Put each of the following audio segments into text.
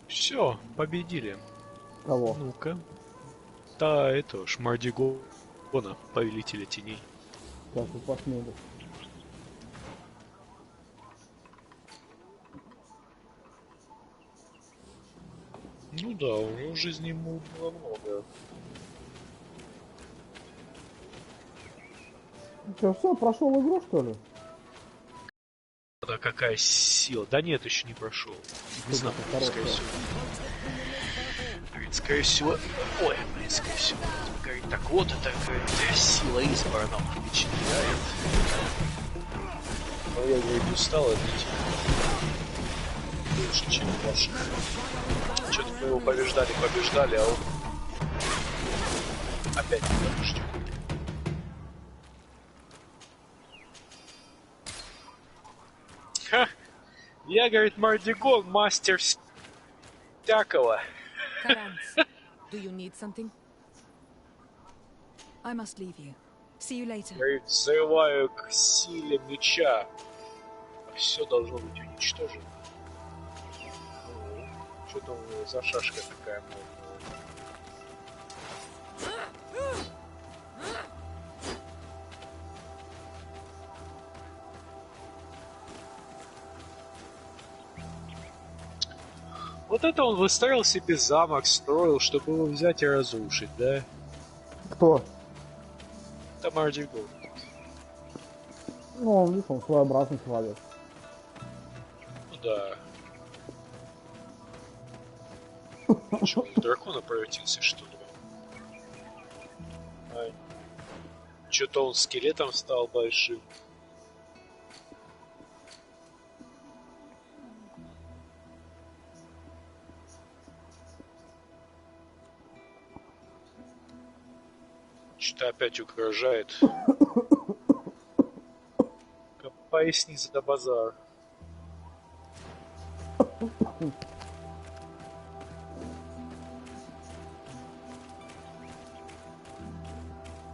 Все, победили. Кого? Ну-ка. Да, это Шмардигона, повелителя теней. Как вы посмели? Ну да, у него жизни было много. Что, все, прошел игру, что ли? Да какая сила. Да нет, еще не прошел. Не знаю, скорее всего. Говорит, скорее всего... Ой, блин, скорее всего. Говорит, так вот это, говорит, сила избранного впечатляет. Но я, говорит, устал от этих. Больше, чем ваших. Что-то мы его побеждали, а он... Опять не побежден. Ха! Я, говорит, Мардигон, мастер всякого. Do you need something? I must leave you. See you later. Говорит, взрываю к силе меча. Все должно быть уничтожено. Что-то у него за шашка такая модная. Вот это он выстроил себе замок, строил, чтобы его взять и разрушить, да? Кто? Это Мардигон. Ну, он, видишь, он своеобразный человек. Ну да. Что, в дракона превратился, что ли? Что-то он скелетом стал большим. Что-то опять угрожает. Поясни за базар.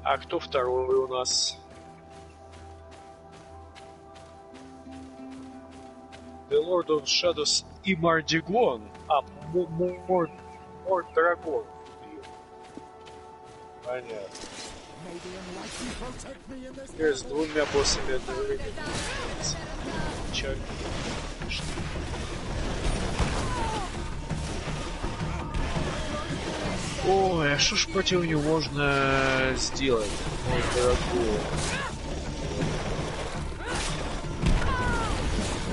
А кто второй у нас? The Lord of Shadows и Мардигон. А, Драгон. Понятно. Теперь с двумя боссами одновременно. Чак. Ой, а что ж против него можно сделать? Мой дорогой.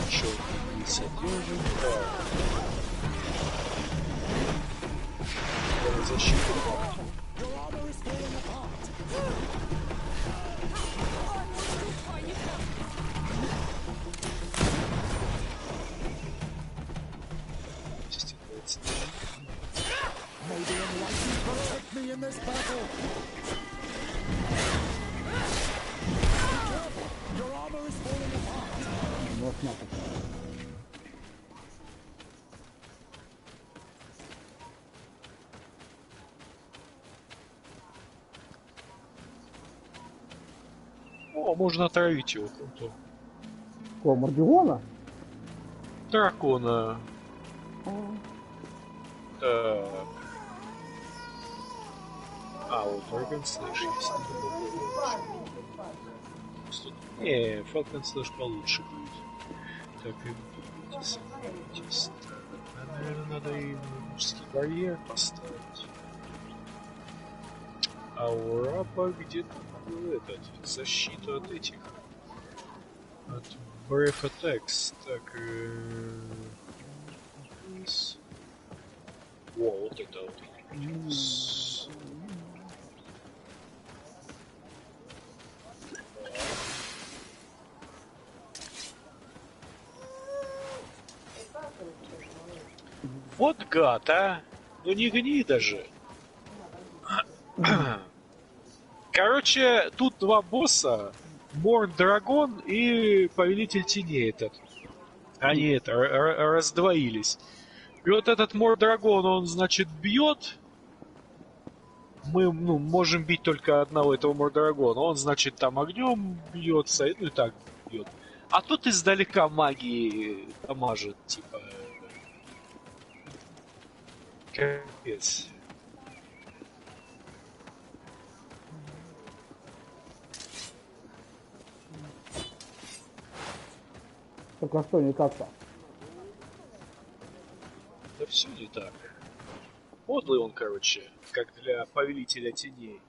Чё, не содержим? Да. Защиту. О, можно отравить его, круто. Кого, Мордиона? Дракона. Так. А, вот Falcon Slash есть. Не, Falcon Slash получше будет. Так, и наверное, надо и мужский барьер поставить. А у раба где-то был этот, защита от этих. От Breath Attacks. Так, Во, вот это вот. Вот гад, а! Ну не гнида же! Короче, тут два босса. Морн Драгон и Повелитель Теней этот. Они это, раздвоились. И вот этот Мор Драгон, он, значит, бьет. Мы, ну, можем бить только одного этого Мор Драгона. Он, значит, там огнем бьется, ну и так бьет. А тут издалека магии дамажит, типа. Капец. Только что не так-то. Да все не так. Подлый он, короче, как для Повелителя Теней.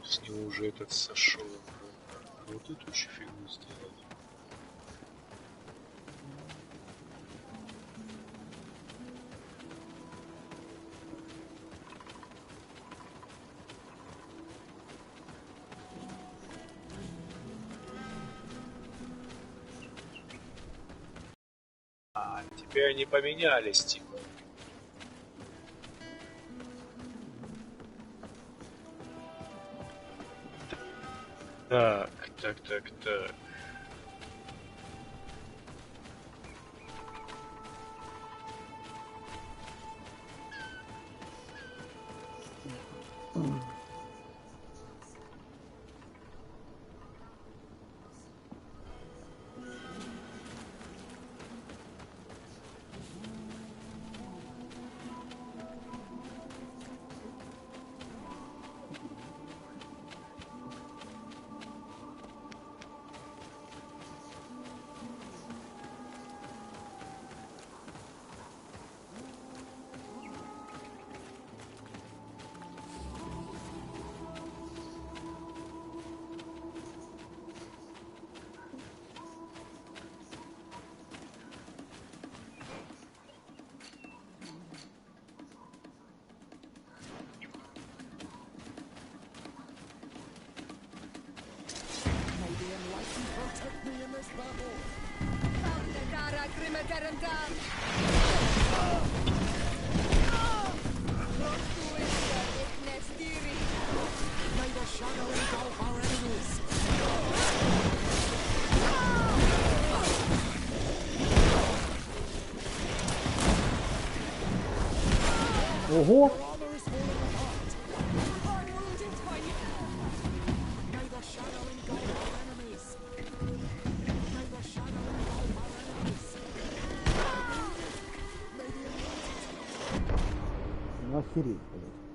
С него уже этот сошел. Вот эту еще фигню сделал. А, теперь они поменялись, типа. Так. Ого! Охереть, блядь.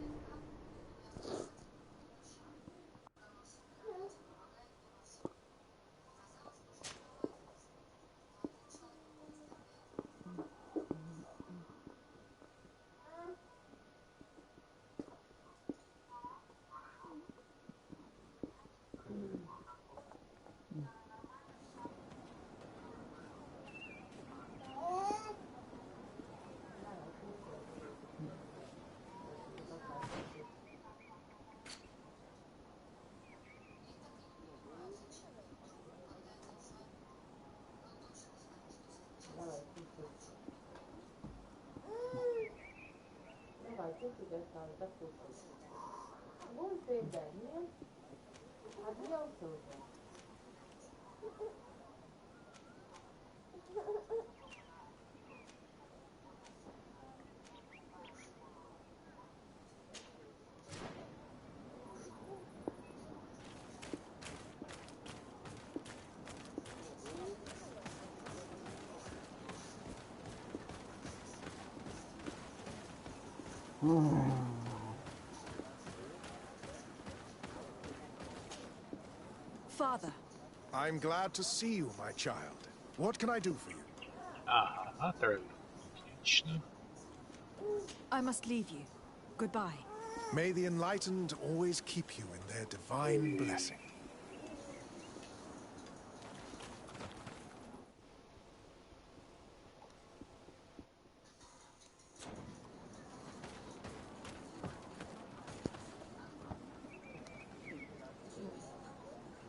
Father, I'm glad to see you, my child. What can I do for you? Ага, отравил. Отлично. I must leave you. Goodbye. May the enlightened always keep you in their divine blessing.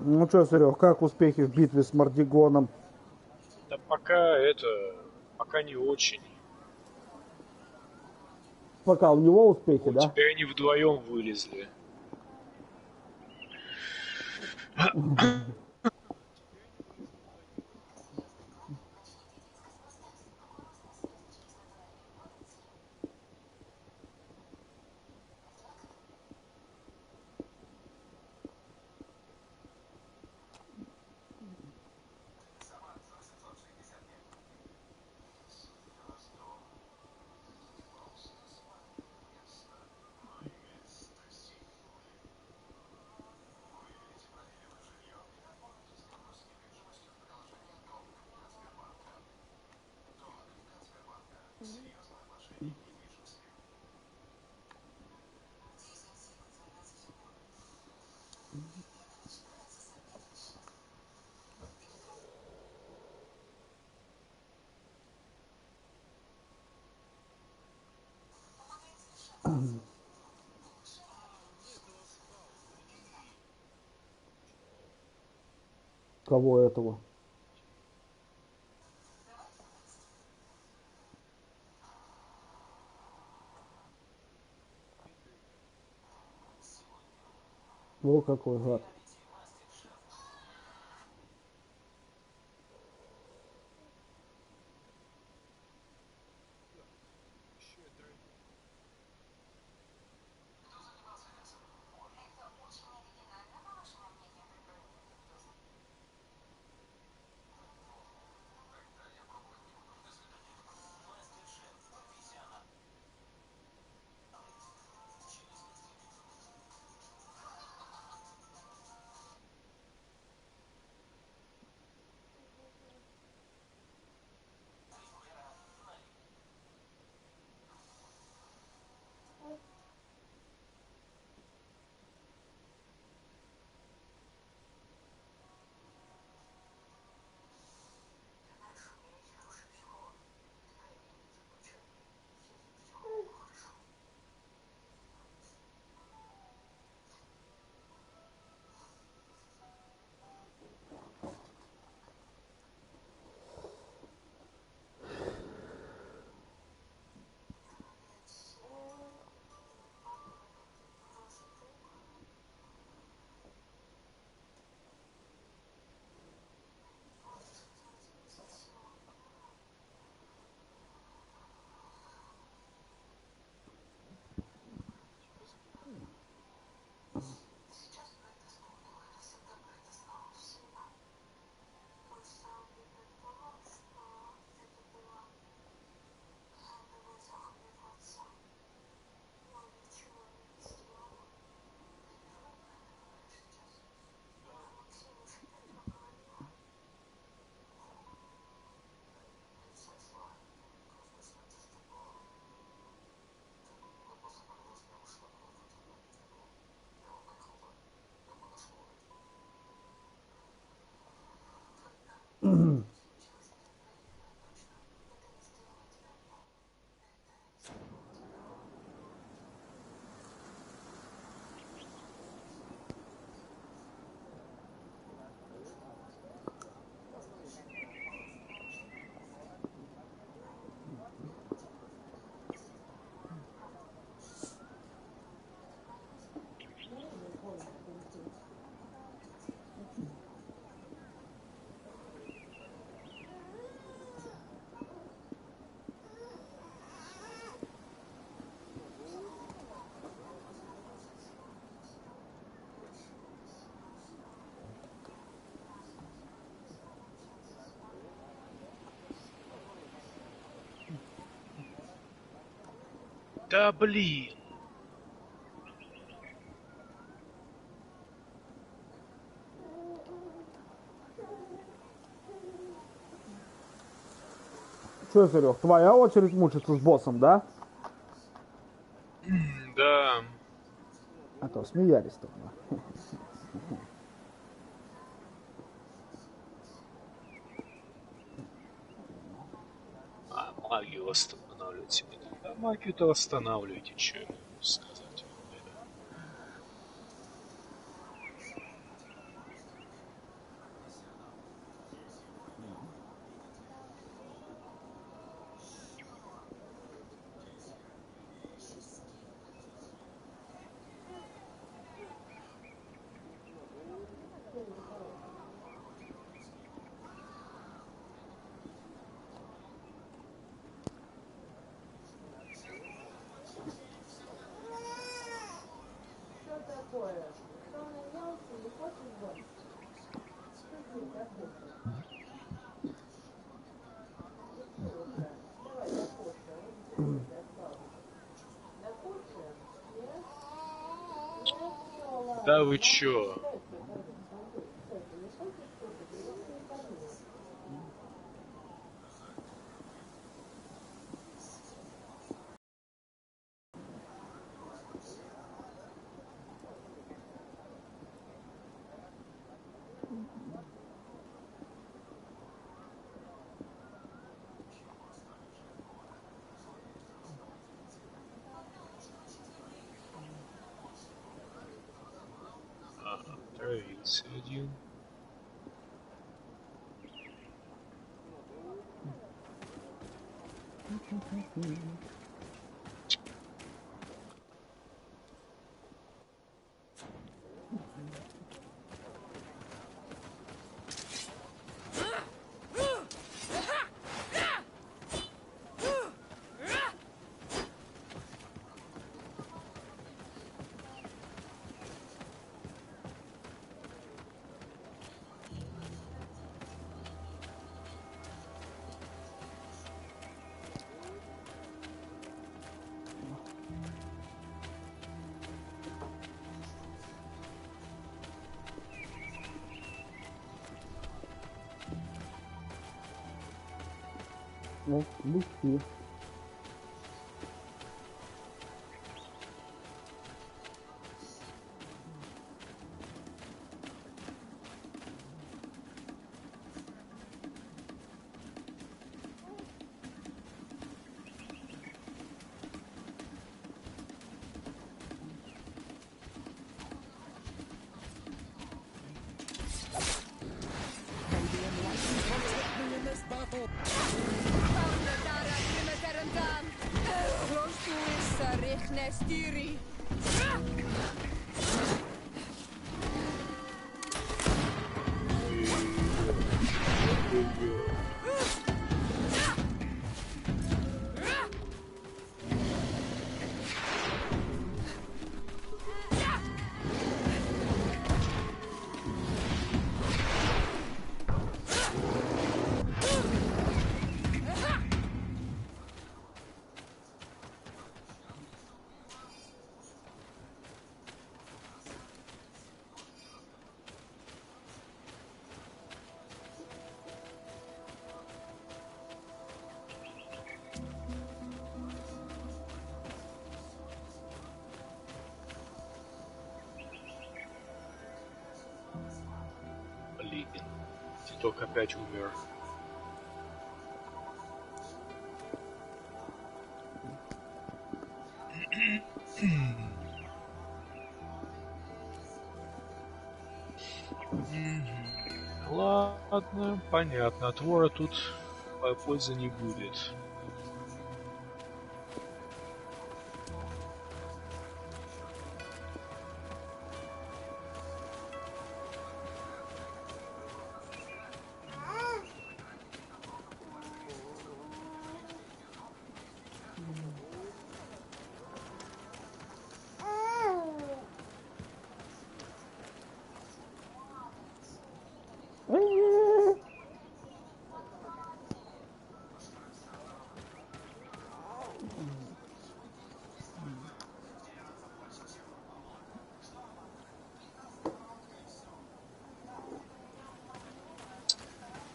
Ну что, Серег, как успехи в битве с Мордигоном? Да пока не очень. Пока у него успехи, Вот да? теперь они вдвоем вылезли. Кого этого? О, какой гад. Да блин. Че, Серег, твоя очередь мучиться с боссом, да? Да. А то смеялись тогда. А магию восстанавливать мне. А магию-то восстанавливайте, что я могу сказать. Да вы чё? Ага, отравился один. Ну, легкие. Блин. Титок опять умер. Ладно, понятно. От вора тут пользы не будет.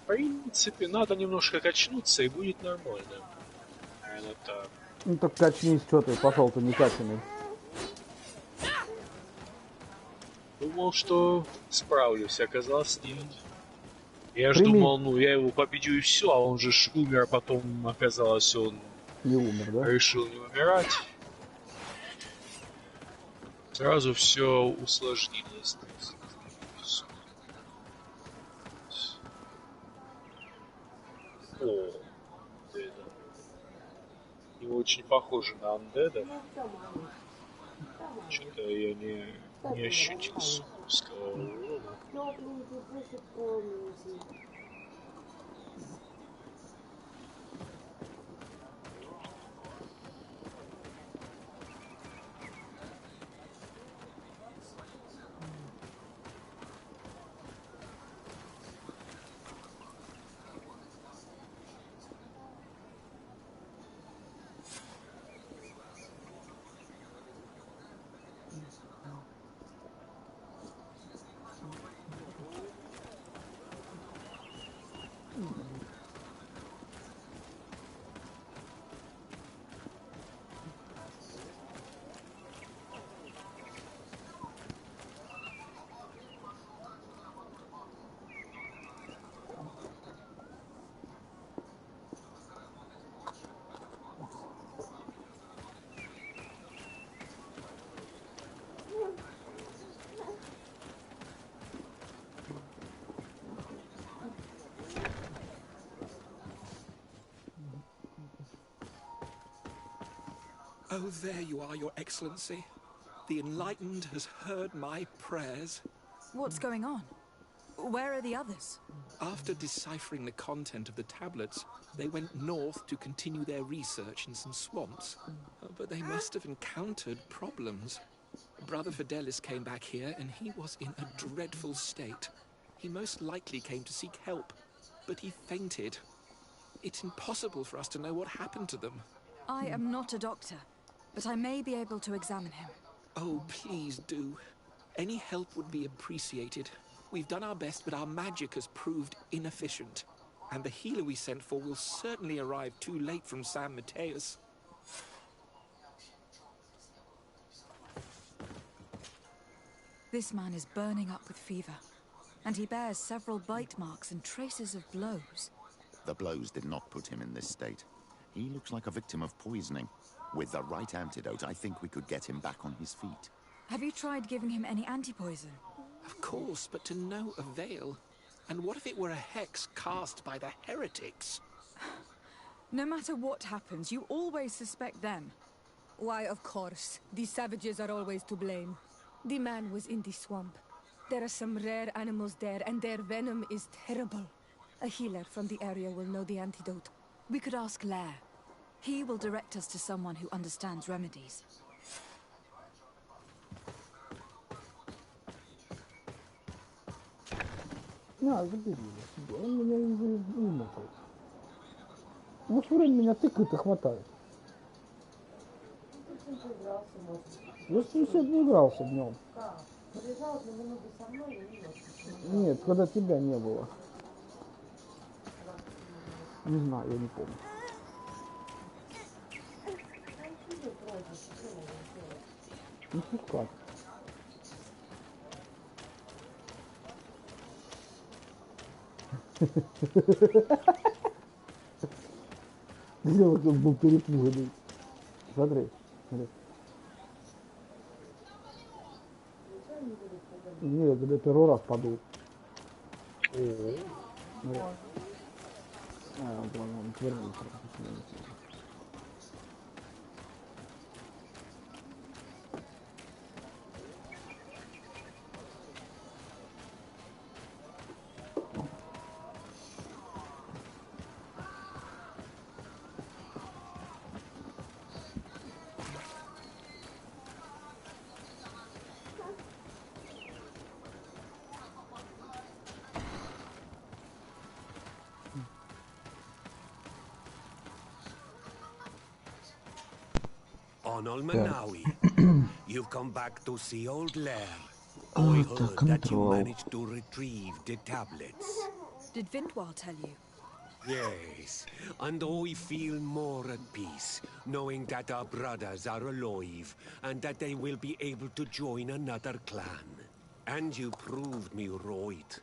В принципе, надо немножко качнуться, и будет нормально. Наверное, так. Ну так качнись, что ты, пошел-то не качаный. Думал, что справлюсь, оказалось, нет. Я ж Прими. думал, ну, я его победю и все, а он же ж умер, а потом оказалось, он Не умер, да? решил не умирать. Сразу все усложнилось. О, это не очень похоже на андеда. Что-то я не ощутил суперского урона. Oh, there you are, Your Excellency. The Enlightened has heard my prayers. What's going on? Where are the others? After deciphering the content of the tablets, they went north to continue their research in some swamps. But they must have encountered problems. Brother Fidelis came back here and he was in a dreadful state. He most likely came to seek help, but he fainted. It's impossible for us to know what happened to them. I am not a doctor, but I may be able to examine him. Oh, please do. Any help would be appreciated. We've done our best, but our magic has proved inefficient. And the healer we sent for will certainly arrive too late from San Mateus. This man is burning up with fever, and he bears several bite marks and traces of blows. The blows did not put him in this state. He looks like a victim of poisoning. With the right antidote, I think we could get him back on his feet. Have you tried giving him any anti-poison? Of course, but to no avail. And what if it were a hex cast by the heretics? No matter what happens, you always suspect them. Why, of course. These savages are always to blame. The man was in the swamp. There are some rare animals there, and their venom is terrible. A healer from the area will know the antidote. We could ask Lair. He will direct us to someone who understands remedies. На, забери его себе, он меня вымотал. Ну, все время меня тыкает и хватает. Я с ним сегодня игрался днем. Нет, когда тебя не было. Не знаю, я не помню. Ну, пускай. Сделать он был перепуганный. Смотри, смотри. Нет, когда первый раз подул. Вот. Он твердый. On Olmanawi, you've come back to see old Lair. I heard that you managed to retrieve the tablets. Did Vindwal tell you? Yes, and I feel more at peace, knowing that our brothers are alive, and that they will be able to join another clan. And you proved me right.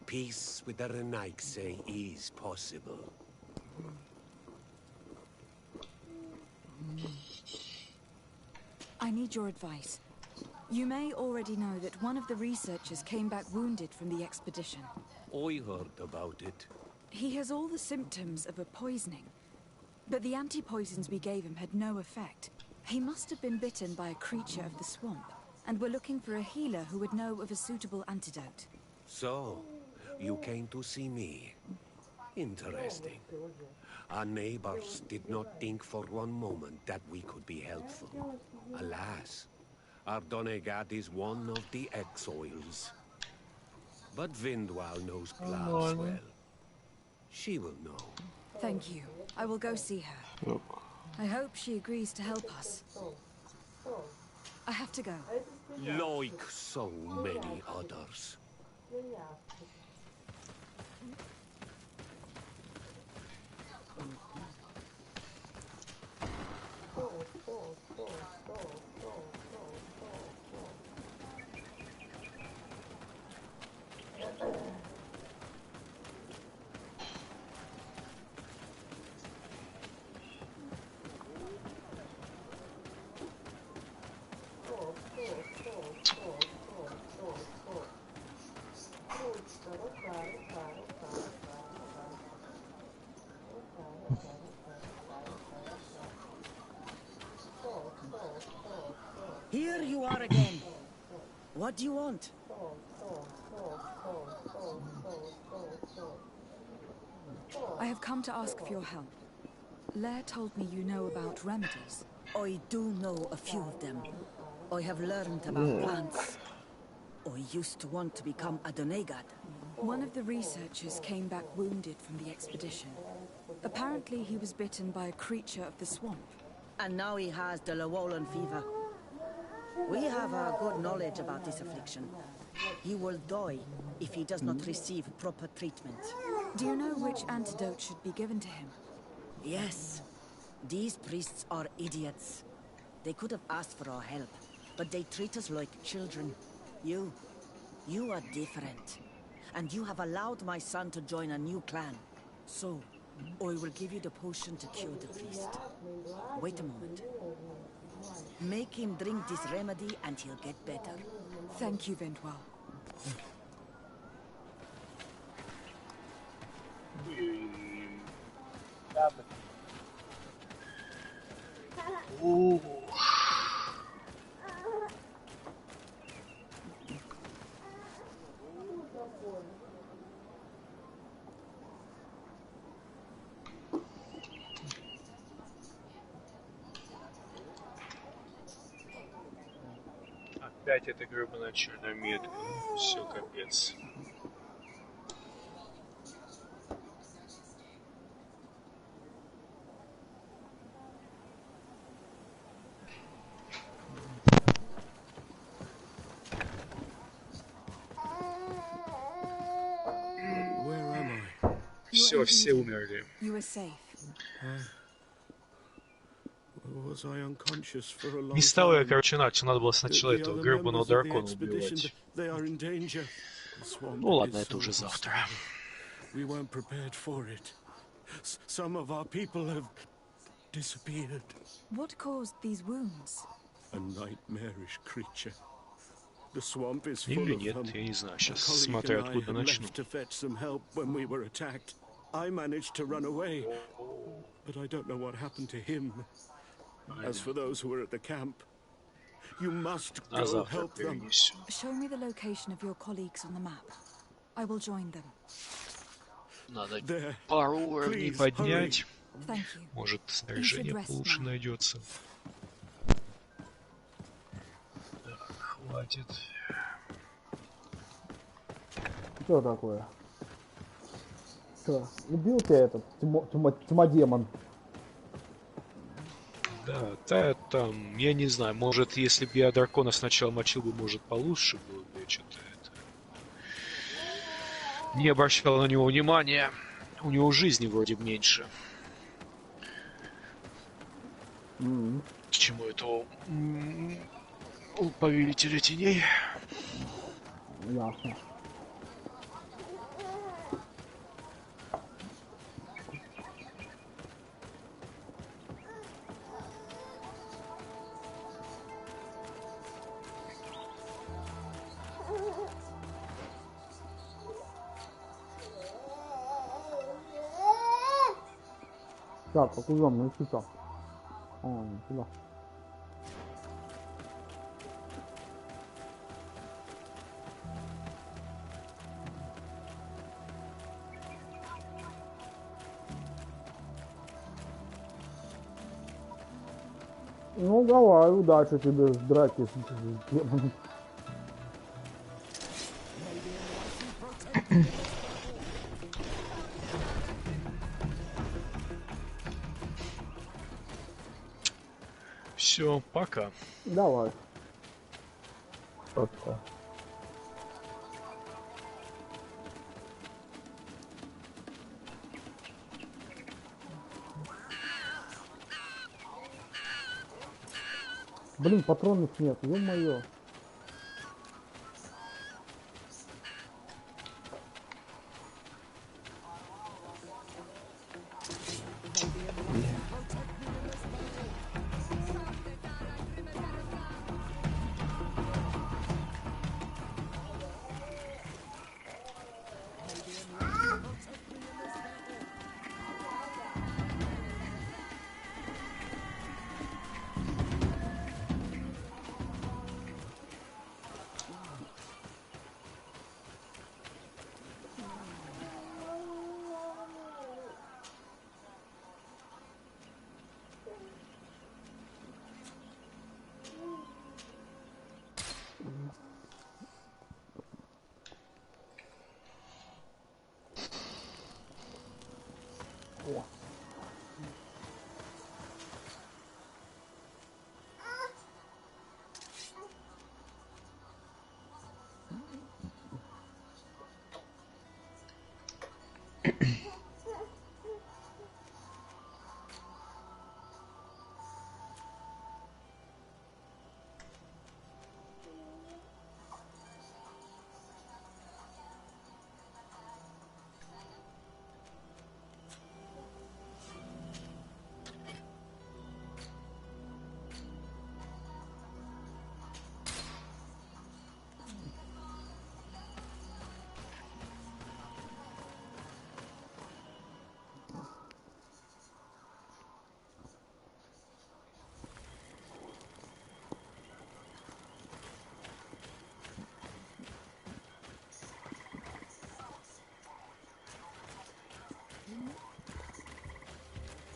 Peace with the Renaigse is possible. I need your advice. You may already know that one of the researchers came back wounded from the expedition. I heard about it. He has all the symptoms of a poisoning, but the anti-poisons we gave him had no effect. He must have been bitten by a creature of the swamp, and we're looking for a healer who would know of a suitable antidote. So, you came to see me. Interesting. Our neighbors did not think for one moment that we could be helpful. Alas, our Donegat is one of the exiles. But Vindwal knows plants well. She will know. Thank you. I will go see her. I hope she agrees to help us. I have to go. Like so many others. Here you are again. What do you want? I have come to ask for your help. Lair told me you know about remedies. I do know a few of them. I have learned about plants. I used to want to become a Donegat. One of the researchers came back wounded from the expedition. Apparently he was bitten by a creature of the swamp. And now he has the Llewellyn fever. We have a good knowledge about this affliction. He will die if he does not receive proper treatment. Do you know which antidote should be given to him? Yes. These priests are idiots. They could have asked for our help, but they treat us like children. You are different. And you have allowed my son to join a new clan. So, I will give you the potion to cure the priest. Wait a moment. Make him drink this remedy and he'll get better. Thank you, Vindwal. Опять эта гребаная черная метка. Все, капец. Все, все умерли. You are safe. Не стало я, короче, иначе. Надо было сначала этого гребаного дракона убивать. Ну ладно, это уже завтра. What caused these wounds? Или нет, я не знаю. Сейчас смотрю, откуда начну. I managed to run away, but I don't know what happened to him. As for those who were at the camp, you must go help them. Show me the location of your colleagues on the map. I will join them. Надо пару уровней поднять. Thank you. Может, снаряжение получше найдется. Хватит. Что такое? Что, убил тебя этот тьмодемон? Да, там, я не знаю, может, если бы я дракона сначала мочил бы, может, получше было бы, что-то это... Не обращал на него внимания. У него жизни вроде меньше. Чему это у повелителя теней? Ясно. Так, а куда мы идти-то? А, туда. Ну давай, удачи тебе в драке с демоном. Все, пока. Давай. Пока. Блин, патронов нет, ё-моё.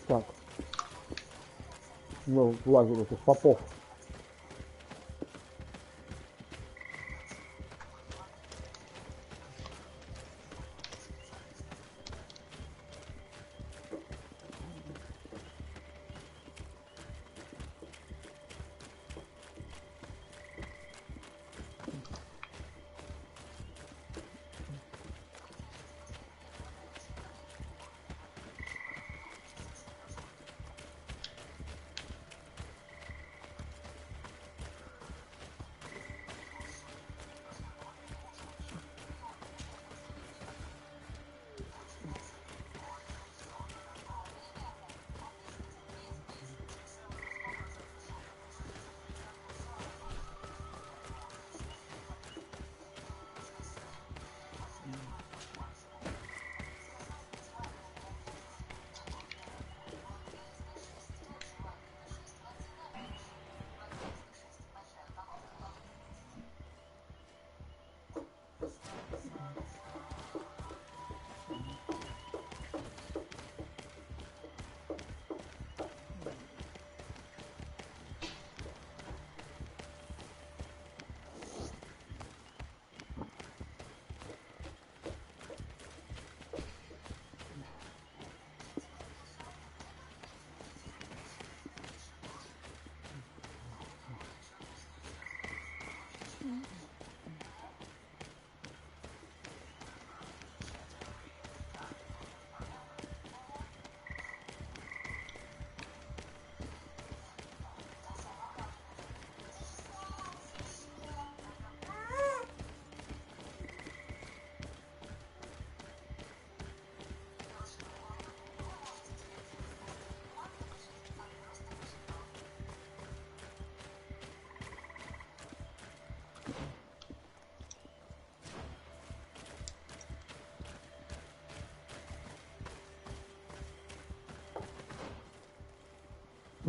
Так. Ну, влазил этих попов.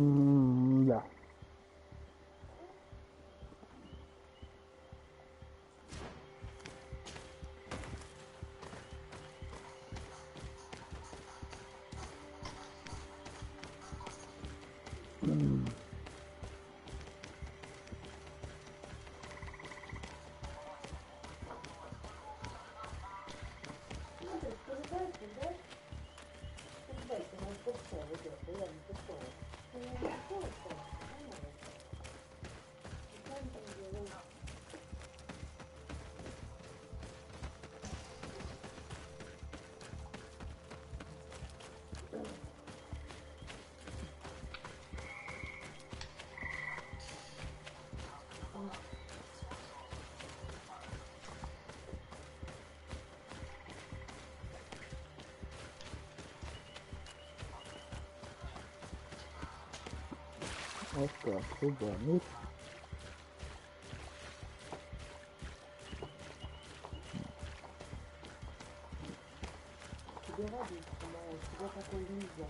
Да. Окей, сюда. Ну, Тебе водичка, малыш, тебе такой нельзя.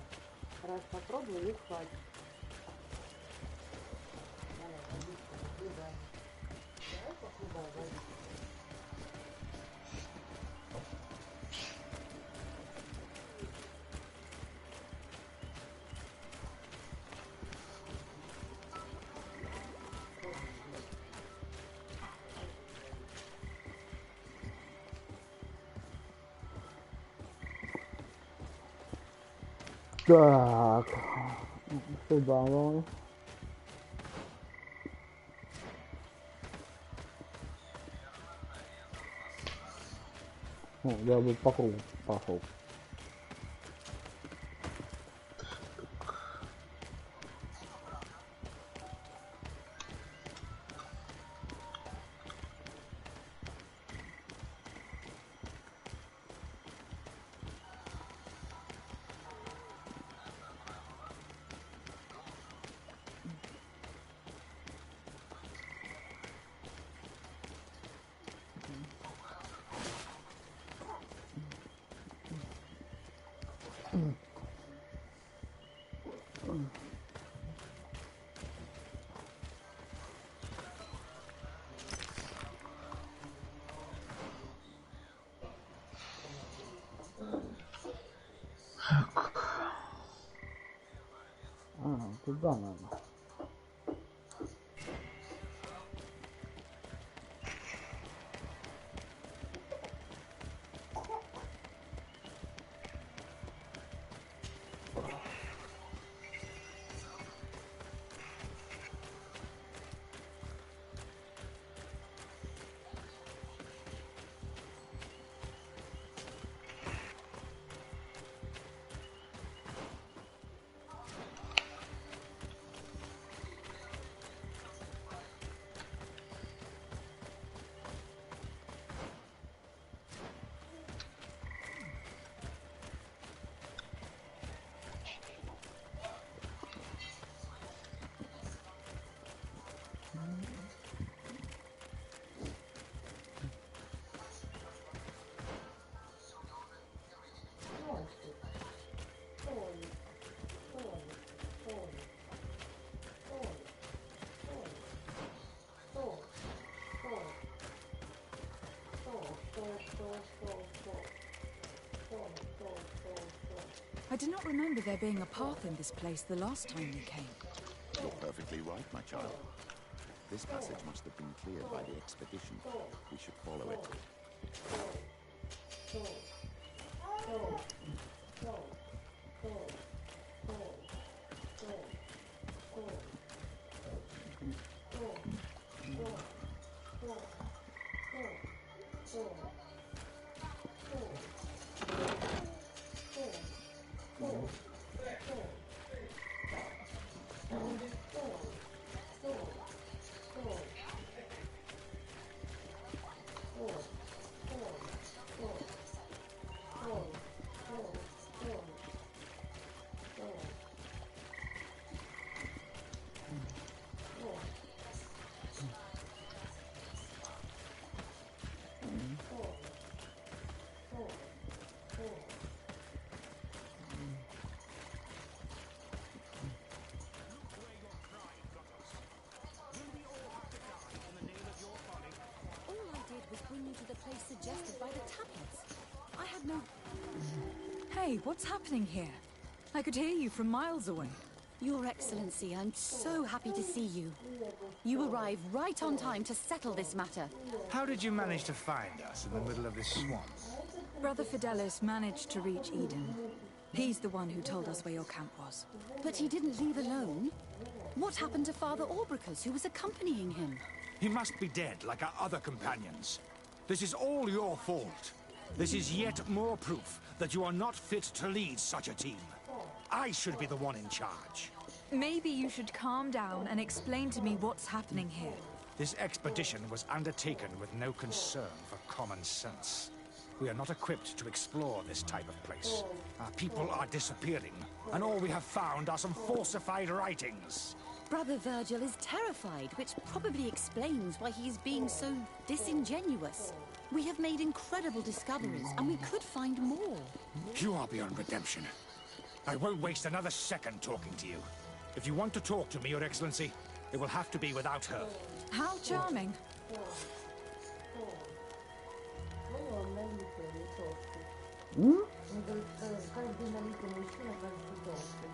Раз попробовал, и хватит. Давай, водичка, попливай. Давай попливай, водичка. так. Сюда, давай. О, я бы по кругу пошел. Туда надо. I do not remember there being a path in this place the last time we came. You're perfectly right, my child. This passage must have been cleared by the expedition. We should follow it. to the place suggested by the tablets. I had no... Hey, what's happening here? I could hear you from miles away. Your Excellency, I'm so happy to see you. You arrived right on time to settle this matter. How did you manage to find us in the middle of this swamp? Brother Fidelis managed to reach Eden. He's the one who told us where your camp was. But he didn't leave alone. What happened to Father Orbricus, who was accompanying him? He must be dead, like our other companions. This is all your fault. This is yet more proof that you are not fit to lead such a team. I should be the one in charge. Maybe you should calm down and explain to me what's happening here. This expedition was undertaken with no concern for common sense. We are not equipped to explore this type of place. Our people are disappearing, and all we have found are some falsified writings. Brother Virgil is terrified, which probably explains why he is being so disingenuous. We have made incredible discoveries, and we could find more. You are beyond redemption. I won't waste another second talking to you. If you want to talk to me, Your Excellency, it will have to be without her. How charming. Каждый налитый мужчина кажется толстым.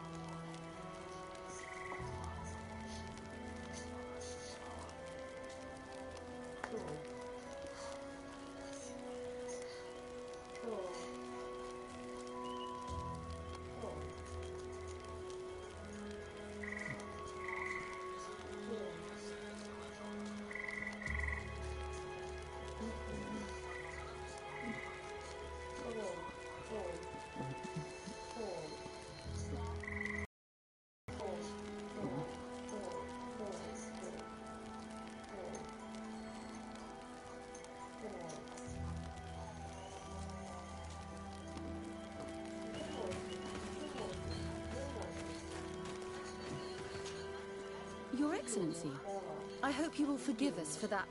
Your Excellency, I hope you will forgive us for that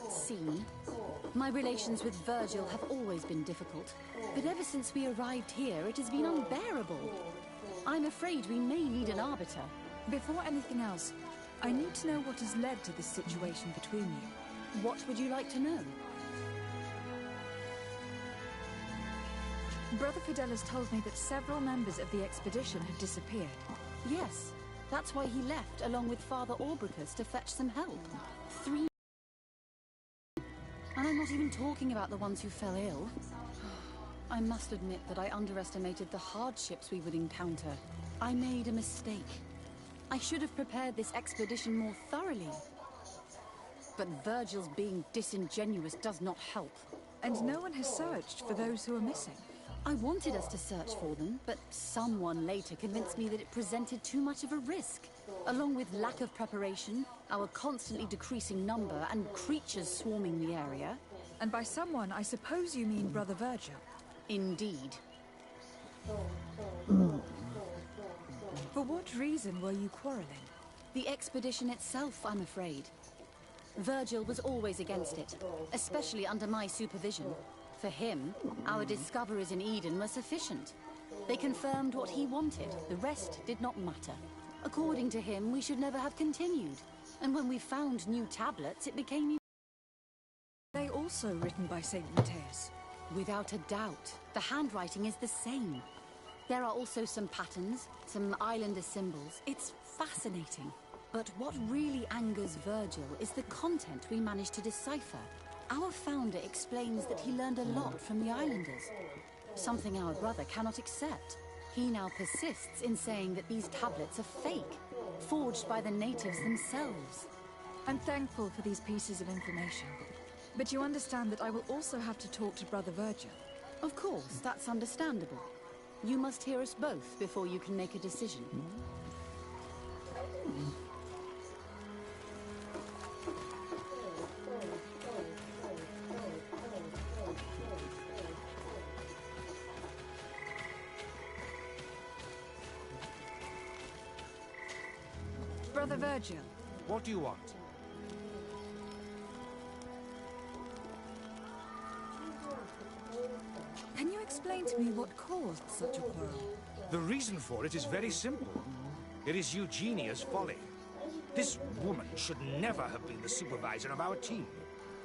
scene. My relations with Virgil have always been difficult, but ever since we arrived here, it has been unbearable. I'm afraid we may need an arbiter. Before anything else, I need to know what has led to this situation between you. What would you like to know? Brother Fidelis told me that several members of the expedition had disappeared. Yes, that's why he left along with Father Orbricus to fetch some help. 3. And I'm not even talking about the ones who fell ill. I must admit that I underestimated the hardships we would encounter. I made a mistake. I should have prepared this expedition more thoroughly. But Virgil's being disingenuous does not help. And no one has searched for those who are missing. I wanted us to search for them, but someone later convinced me that it presented too much of a risk. Along with lack of preparation, our constantly decreasing number, and creatures swarming the area. And by someone, I suppose you mean Brother Virgil. Indeed. For what reason were you quarreling? The expedition itself, I'm afraid. Virgil was always against it, especially under my supervision. For him, our discoveries in Eden were sufficient. They confirmed what he wanted. The rest did not matter. According to him, we should never have continued. And when we found new tablets, it became... They also written by St. Matthias? Without a doubt. The handwriting is the same. There are also some patterns, some islander symbols. It's fascinating. But what really angers Virgil is the content we managed to decipher. Our founder explains that he learned a lot from the islanders. Something our brother cannot accept. He now persists in saying that these tablets are fake, forged by the natives themselves. I'm thankful for these pieces of information. But you understand that I will also have to talk to Brother Virgil. Of course, that's understandable. You must hear us both before you can make a decision. Brother Virgil. What do you want? Can you explain to me what caused such a quarrel? The reason for it is very simple. It is Eugenia's folly. This woman should never have been the supervisor of our team.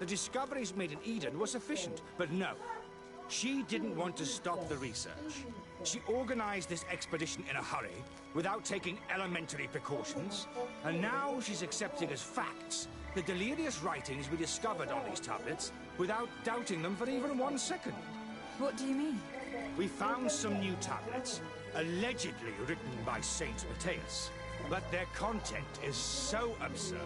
The discoveries made in Eden were sufficient, but no. She didn't want to stop the research. She organized this expedition in a hurry, without taking elementary precautions, and now she's accepting as facts the delirious writings we discovered on these tablets, without doubting them for even 1 second. What do you mean? We found some new tablets, allegedly written by Saint Matthias, but their content is so absurd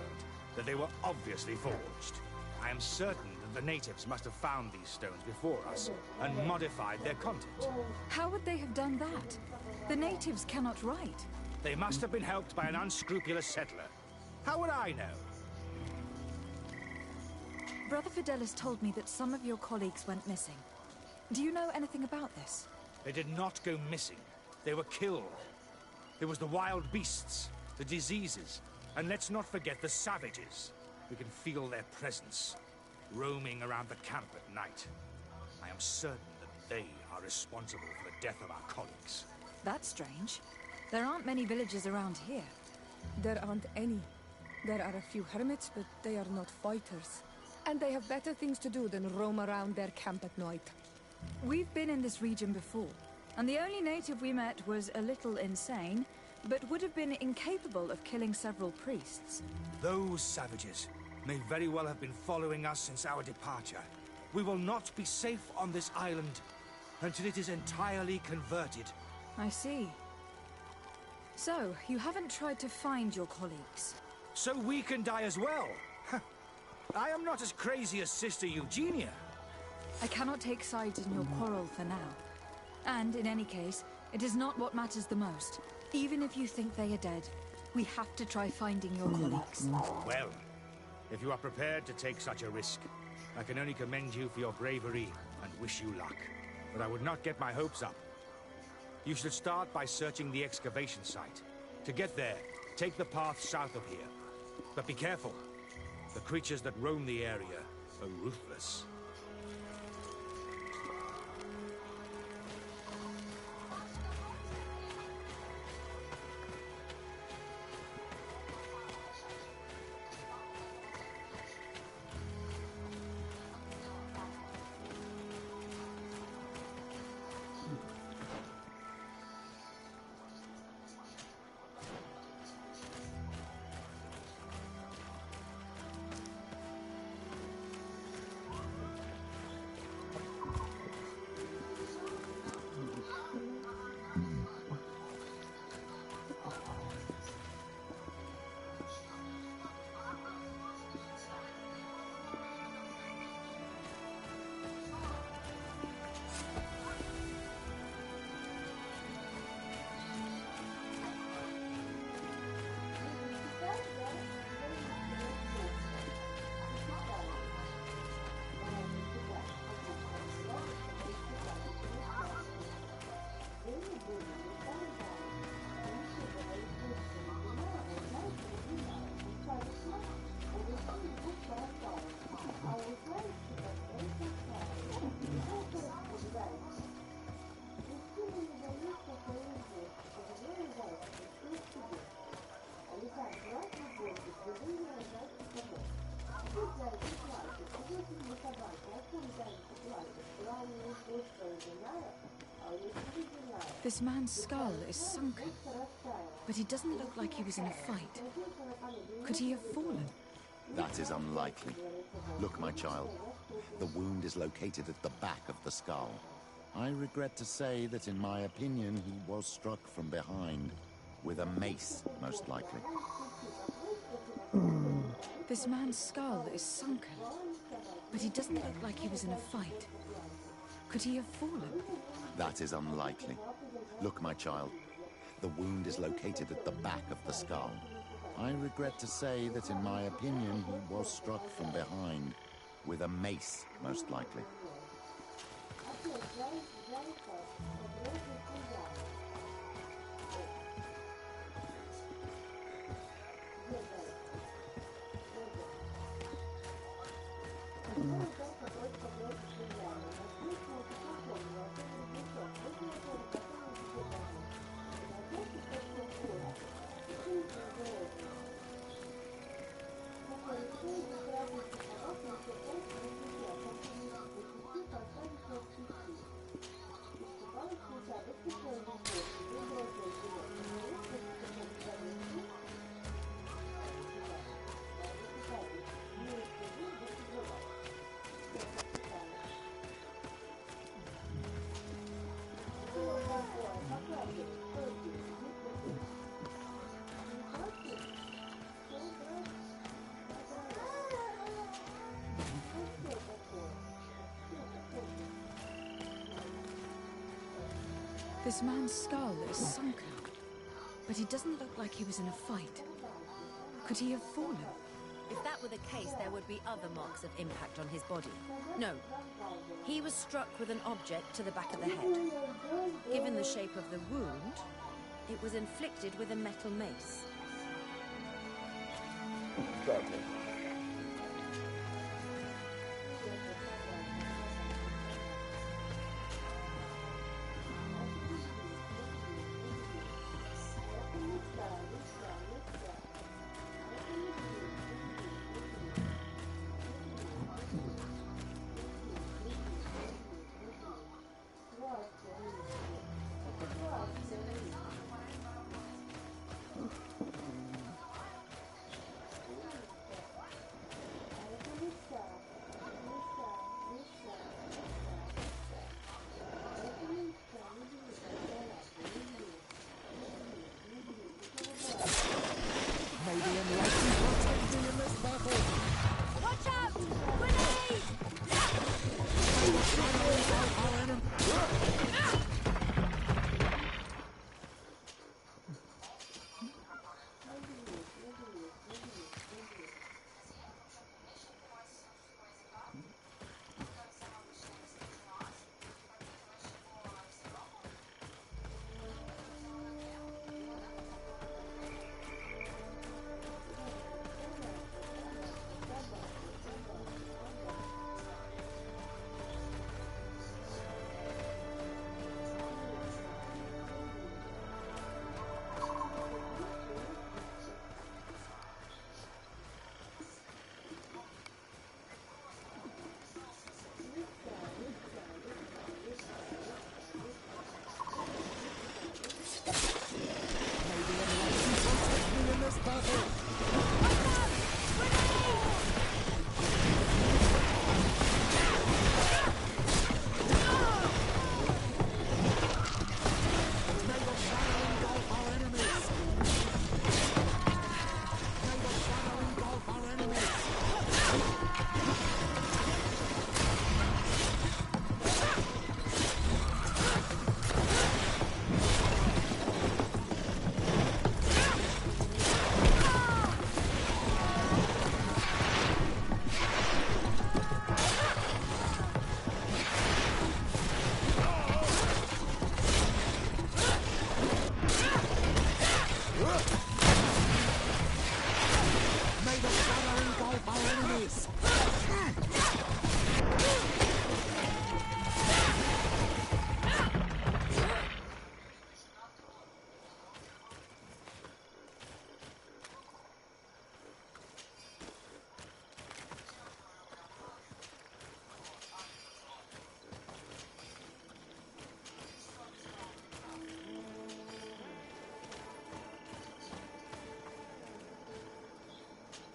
that they were obviously forged. I am certain that the natives must have found these stones before us and modified their content. How would they have done that? The natives cannot write. They must have been helped by an unscrupulous settler. How would I know? Brother Fidelis told me that some of your colleagues went missing. Do you know anything about this? They did not go missing. They were killed. There was the wild beasts, the diseases, and let's not forget the savages. We can feel their presence, roaming around the camp at night. I am certain that they are responsible for the death of our colleagues. That's strange. There aren't many villages around here. There aren't any. There are a few hermits, but they are not fighters. And they have better things to do than roam around their camp at night. We've been in this region before, and the only native we met was a little insane, but would have been incapable of killing several priests. Those savages may very well have been following us since our departure. We will not be safe on this island until it is entirely converted. I see. So, you haven't tried to find your colleagues? So we can die as well. I am not as crazy as Sister Eugenia. I cannot take sides in your quarrel for now. And in any case, it is not what matters the most. Even if you think they are dead, we have to try finding your colleagues. Well, if you are prepared to take such a risk, I can only commend you for your bravery and wish you luck. But I would not get my hopes up. You should start by searching the excavation site. To get there, take the path south of here. But be careful. The creatures that roam the area are ruthless. This man's skull is sunken, but he doesn't look like he was in a fight. Could he have fallen? That is unlikely. Look, my child. The wound is located at the back of the skull. I regret to say that in my opinion he was struck from behind. With a mace, most likely. This man's skull is sunken, but he doesn't look like he was in a fight. Could he have fallen? That is unlikely. Look, my child. The wound is located at the back of the skull. I regret to say that in my opinion he was struck from behind. With a mace, most likely. This man's skull is sunken, but he doesn't look like he was in a fight. Could he have fallen? If that were the case, there would be other marks of impact on his body. No. He was struck with an object to the back of the head. Given the shape of the wound, it was inflicted with a metal mace.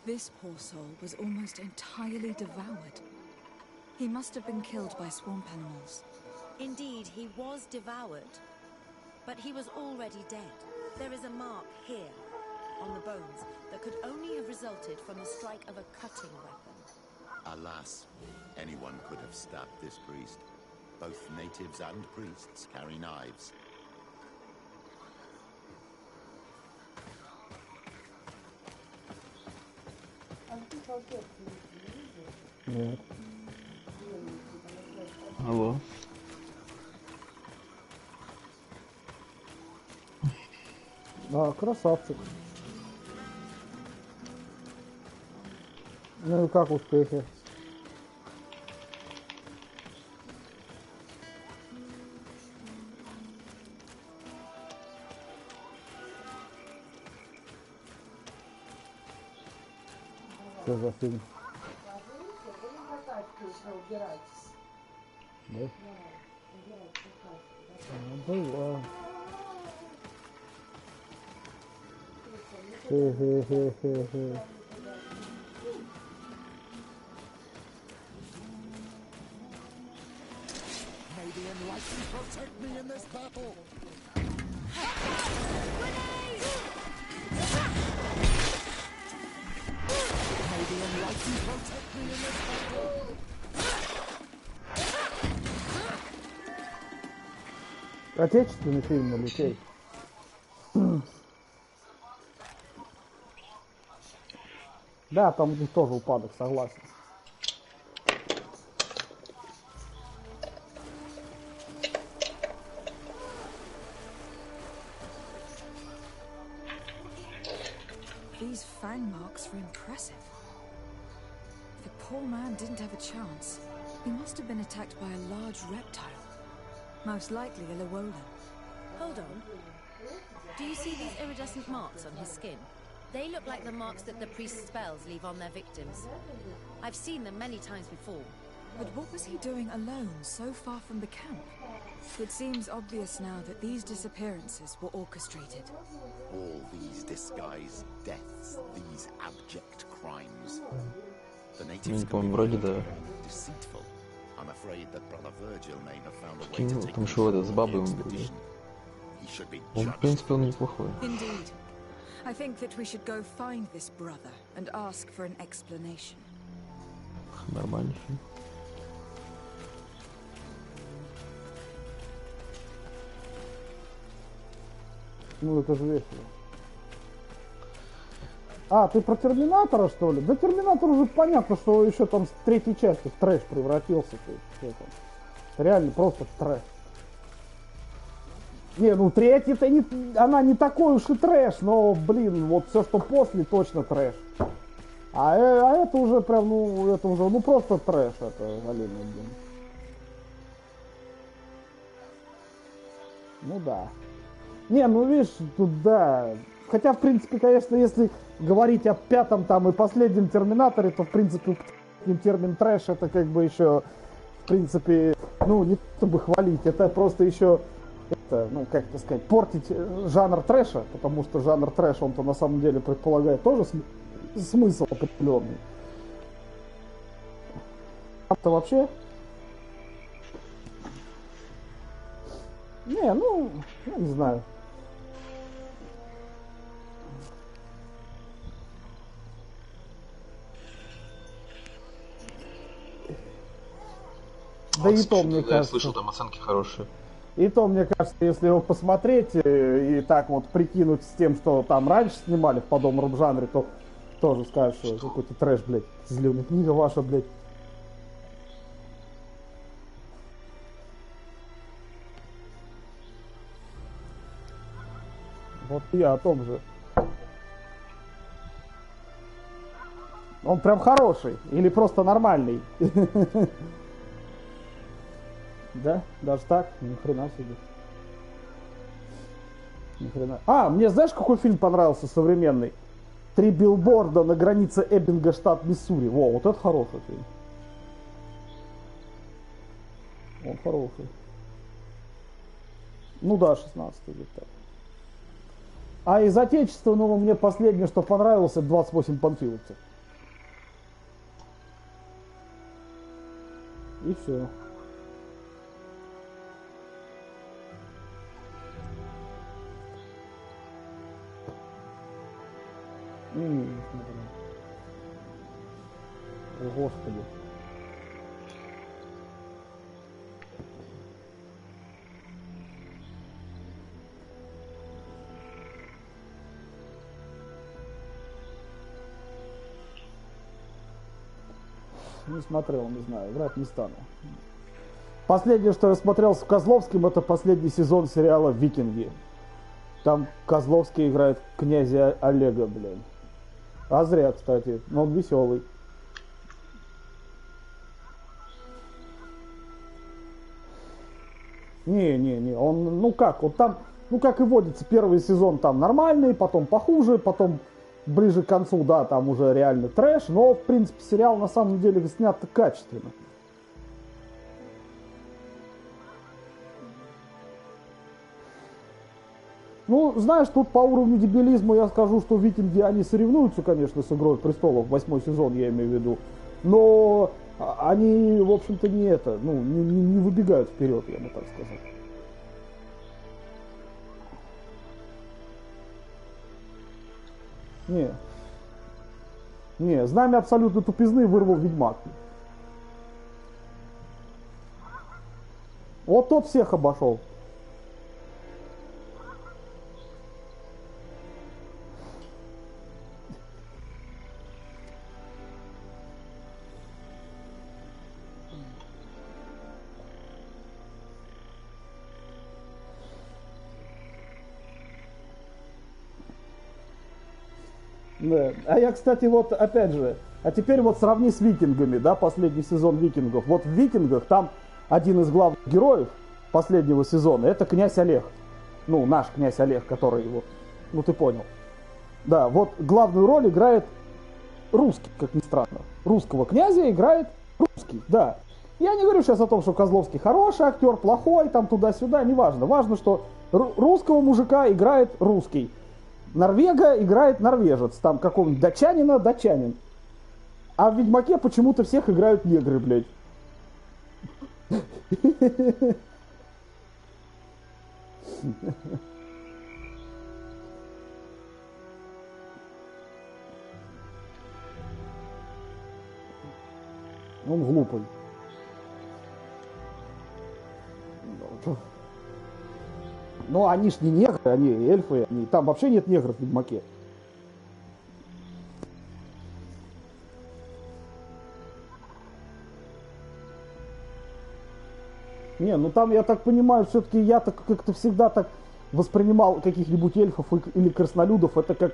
This poor soul was almost entirely devoured. He must have been killed by swamp animals. Indeed, he was devoured, but he was already dead. There is a mark here, on the bones, that could only have resulted from the strike of a cutting weapon. Alas, anyone could have stabbed this priest. Both natives and priests carry knives. Нет. Алло. А, красавчик. Ну и как успехи? Что за фильм? Да? Была. Хе-хе-хе-хе-хе. May the enlightened protect me in this battle. May the enlightened protect me in this battle. Отечественный фильм или чей? Да, там у них тоже упадок, согласен. These fang marks are impressive. The poor man didn't have a chance. He must have been attacked by a large reptile. Most likely a Llewellyn. Hold on. Do you see these iridescent marks on his skin? They look like the marks that the priest's spells leave on their victims. I've seen them many times before. But what was he doing alone, so far from the camp? It seems obvious now that these disappearances were orchestrated. All these disguised deaths, these abject crimes. The natives can be deceitful. I'm afraid that Brother Virgil may have found a way to take control of the expedition. He should be judged. Indeed. I think that we should go find this brother and ask for an explanation. Нормальный фильм. Ну это же весело. А, ты про Терминатора, что ли? Да Терминатор уже понятно, что еще там с третьей части в трэш превратился. Это реально просто трэш. Не, ну третья-то не, она не такой уж и трэш, но, блин, вот все, что после, точно трэш. А это уже прям, ну, это уже, ну просто трэш, это, блин. Ну да. Не, ну видишь, тут да. Хотя, в принципе, конечно, если говорить о пятом там и последнем Терминаторе, то, в принципе, термин трэш это как бы еще, в принципе, ну, не чтобы хвалить, это просто еще, это, ну, как это сказать, портить жанр трэша, потому что жанр трэш, он-то на самом деле предполагает тоже смысл определенный. А-то вообще... Не, ну, я не знаю. Да и то, мне кажется... Я слышал, там оценки хорошие. И то, мне кажется, если его посмотреть и так вот прикинуть с тем, что там раньше снимали в подобном жанре, то тоже скажешь, что какой-то трэш, блядь, зеленая книга ваша, блядь. Вот я о том же. Он прям хороший или просто нормальный? Да? Даже так? Ни хрена себе. Ни хрена. А, мне знаешь, какой фильм понравился современный? «Три билборда на границе Эббинга, штат Миссури». Во, вот это хороший фильм. Он хороший. Ну да, 16-й где-то. А из отечественного мне последнее, что понравилось, это 28 панфиловцев. И все. Не смотрю. О, Господи. Не смотрел, не знаю, играть не стану. Последнее, что я смотрел с Козловским, это последний сезон сериала «Викинги». Там Козловский играет князя Олега, блин. А зря, кстати, но он веселый. Не, он, ну как, вот там, ну как и водится, первый сезон там нормальный, потом похуже, потом ближе к концу, да, там уже реально трэш, но, в принципе, сериал на самом деле снят качественно. Ну, знаешь, тут по уровню дебилизма я скажу, что «Викинги», они соревнуются, конечно, с «Игрой престолов», 8-й сезон я имею в виду, но они, в общем-то, не это, ну, не выбегают вперед, я бы так сказал. Не, «Знамя абсолютно тупизны» вырвал «Ведьмак». Вот тот всех обошел. Да. А я, кстати, вот опять же, а теперь вот сравни с Викингами, да, последний сезон Викингов. Вот в Викингах там один из главных героев последнего сезона, это князь Олег. Ну, наш князь Олег, который вот, ну ты понял. Да, вот главную роль играет русский, как ни странно. Русского князя играет русский, да. Я не говорю сейчас о том, что Козловский хороший актер, плохой, там туда-сюда, неважно. Важно, что русского мужика играет русский. Норвега играет норвежец, там какого-нибудь датчанина датчанин. А в Ведьмаке почему-то всех играют негры, блядь. Он глупый. Ну, они ж не негры, они эльфы. Там вообще нет негров в Ведьмаке. Не, ну там, я так понимаю, все-таки я так как-то всегда так воспринимал каких-нибудь эльфов или краснолюдов. Это как,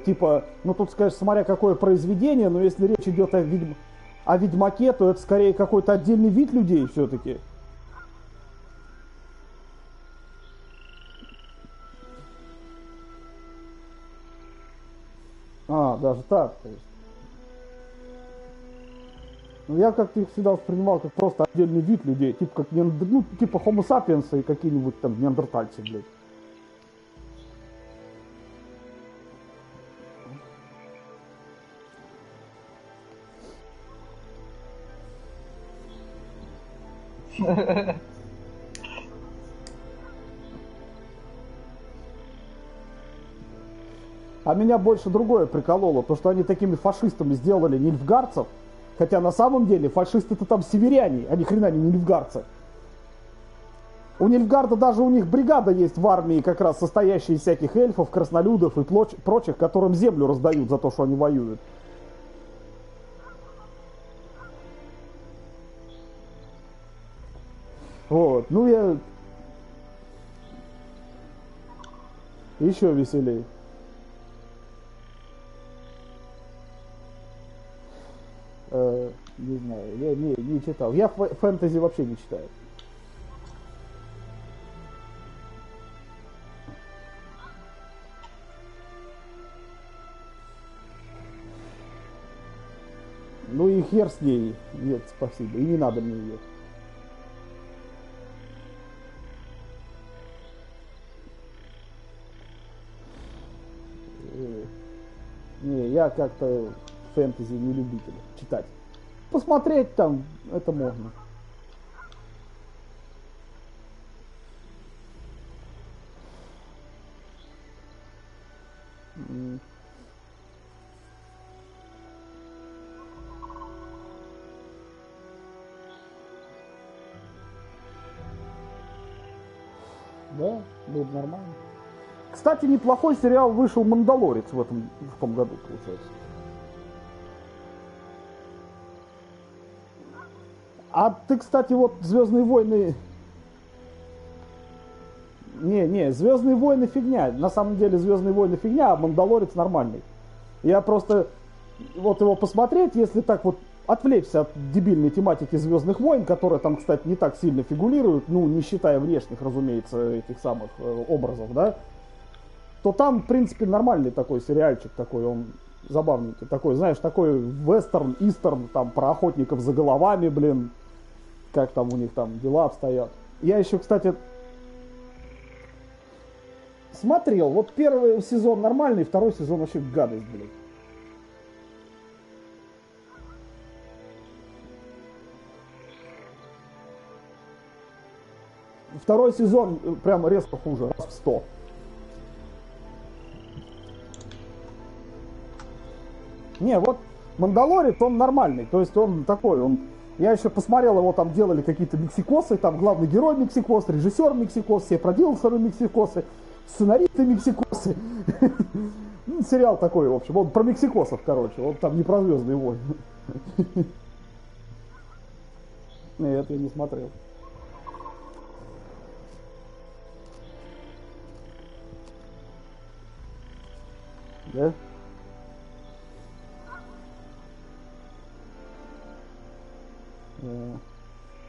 типа, ну тут, скажешь, смотря какое произведение, но если речь идет о Ведьмаке, то это скорее какой-то отдельный вид людей все-таки. А, даже так, то есть. Ну, я как-то их всегда воспринимал как просто отдельный вид людей, типа как ну, типа Homo sapiens и какие-нибудь там неандертальцы, блядь. А меня больше другое прикололо, то что они такими фашистами сделали нильфгаарцев, хотя на самом деле фашисты-то там северяне, а ни хрена не нильфгаарцы. У Нильфгарда даже у них бригада есть в армии, как раз состоящая из всяких эльфов, краснолюдов и прочих, которым землю раздают за то, что они воюют. Вот, ну я... Еще веселее. Не знаю, я не читал. Я фэнтези вообще не читаю. Ну и хер с ней. Нет, спасибо. И не надо мне ее. Не, я как-то фэнтези не любитель читать. Посмотреть там, это можно. Да, было бы нормально. Кстати, неплохой сериал вышел «Мандалорец» в том году, получается. А ты, кстати, вот «Звездные войны»... Не, «Звездные войны» фигня. На самом деле «Звездные войны» фигня, а «Мандалорец» нормальный. Я просто... Вот его посмотреть, если так вот отвлечься от дебильной тематики «Звездных войн», которая там, кстати, не так сильно фигурирует, ну, не считая внешних, разумеется, этих самых образов, да, то там, в принципе, нормальный такой сериальчик такой, он забавненький, такой, знаешь, такой вестерн, истерн, там, про охотников за головами, блин, как там у них там дела обстоят. Я еще, кстати, смотрел, вот первый сезон нормальный, второй сезон вообще гадость, блин. Второй сезон прям резко хуже, раз в 100. Не, вот «Мандалорец», он нормальный, то есть он такой, он... Я еще посмотрел, его там делали какие-то мексикосы, там главный герой мексикос, режиссер мексикос, все продюсеры мексикосы, сценаристы мексикосы. Сериал такой, в общем, он про мексикосов, короче, он там не про «Звездные войны». Нет, я не смотрел. Да?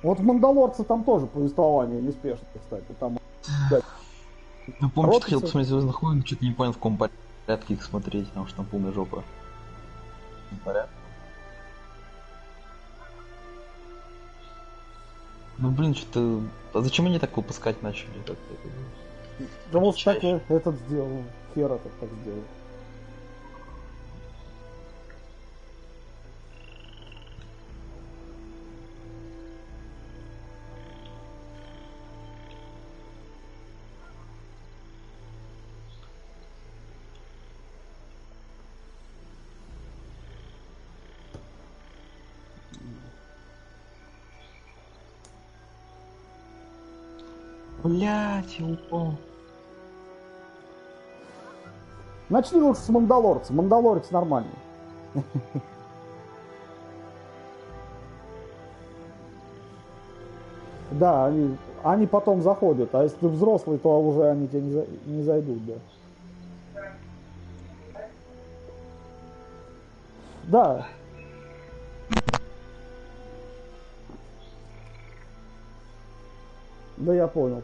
Вот в «Мандалорце» там тоже повествование неспешно, кстати. Там, Ну, помню, что хотел посмотреть «Звездных войн», но что-то не понял, в каком порядке их смотреть, потому что там полная жопа. Порядок. Ну, блин, что-то... А зачем они так выпускать начали? Да вот так этот сделал. Хер этот так сделал. Блять, я упал. Начни лучше с «Мандалорца». «Мандалорец» нормальный. Да, они потом заходят, а если ты взрослый, то уже они тебе не зайдут, да. Да. Да я понял.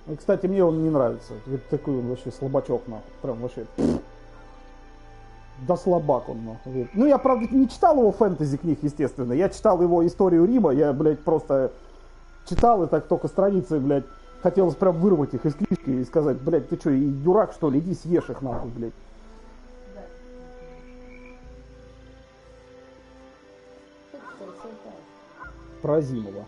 И, кстати, мне он не нравится. Такой он вообще слабачок, нахуй. Прям вообще. Да слабак он, нахуй. Ну, я, правда, не читал его фэнтези книг, естественно. Я читал его «Историю Рима». Я, блядь, просто читал и так только страницы, блядь. Хотелось прям вырвать их из книжки и сказать, блядь, ты что, и дурак, что ли? Иди съешь их, нахуй, блядь. Про Азимова.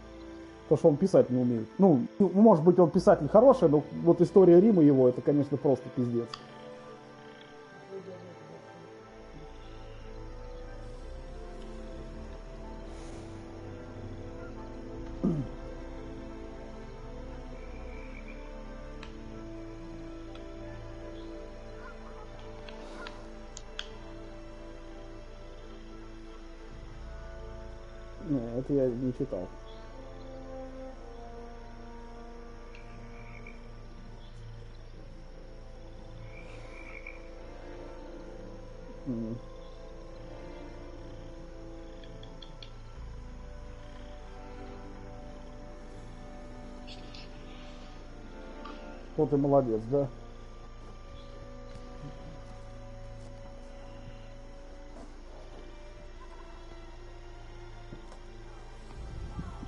То, что он писать не умеет. Ну, может быть, он писатель хороший, но вот «История Рима» его, это, конечно, просто пиздец. Не, это я не читал. Вот и молодец, да?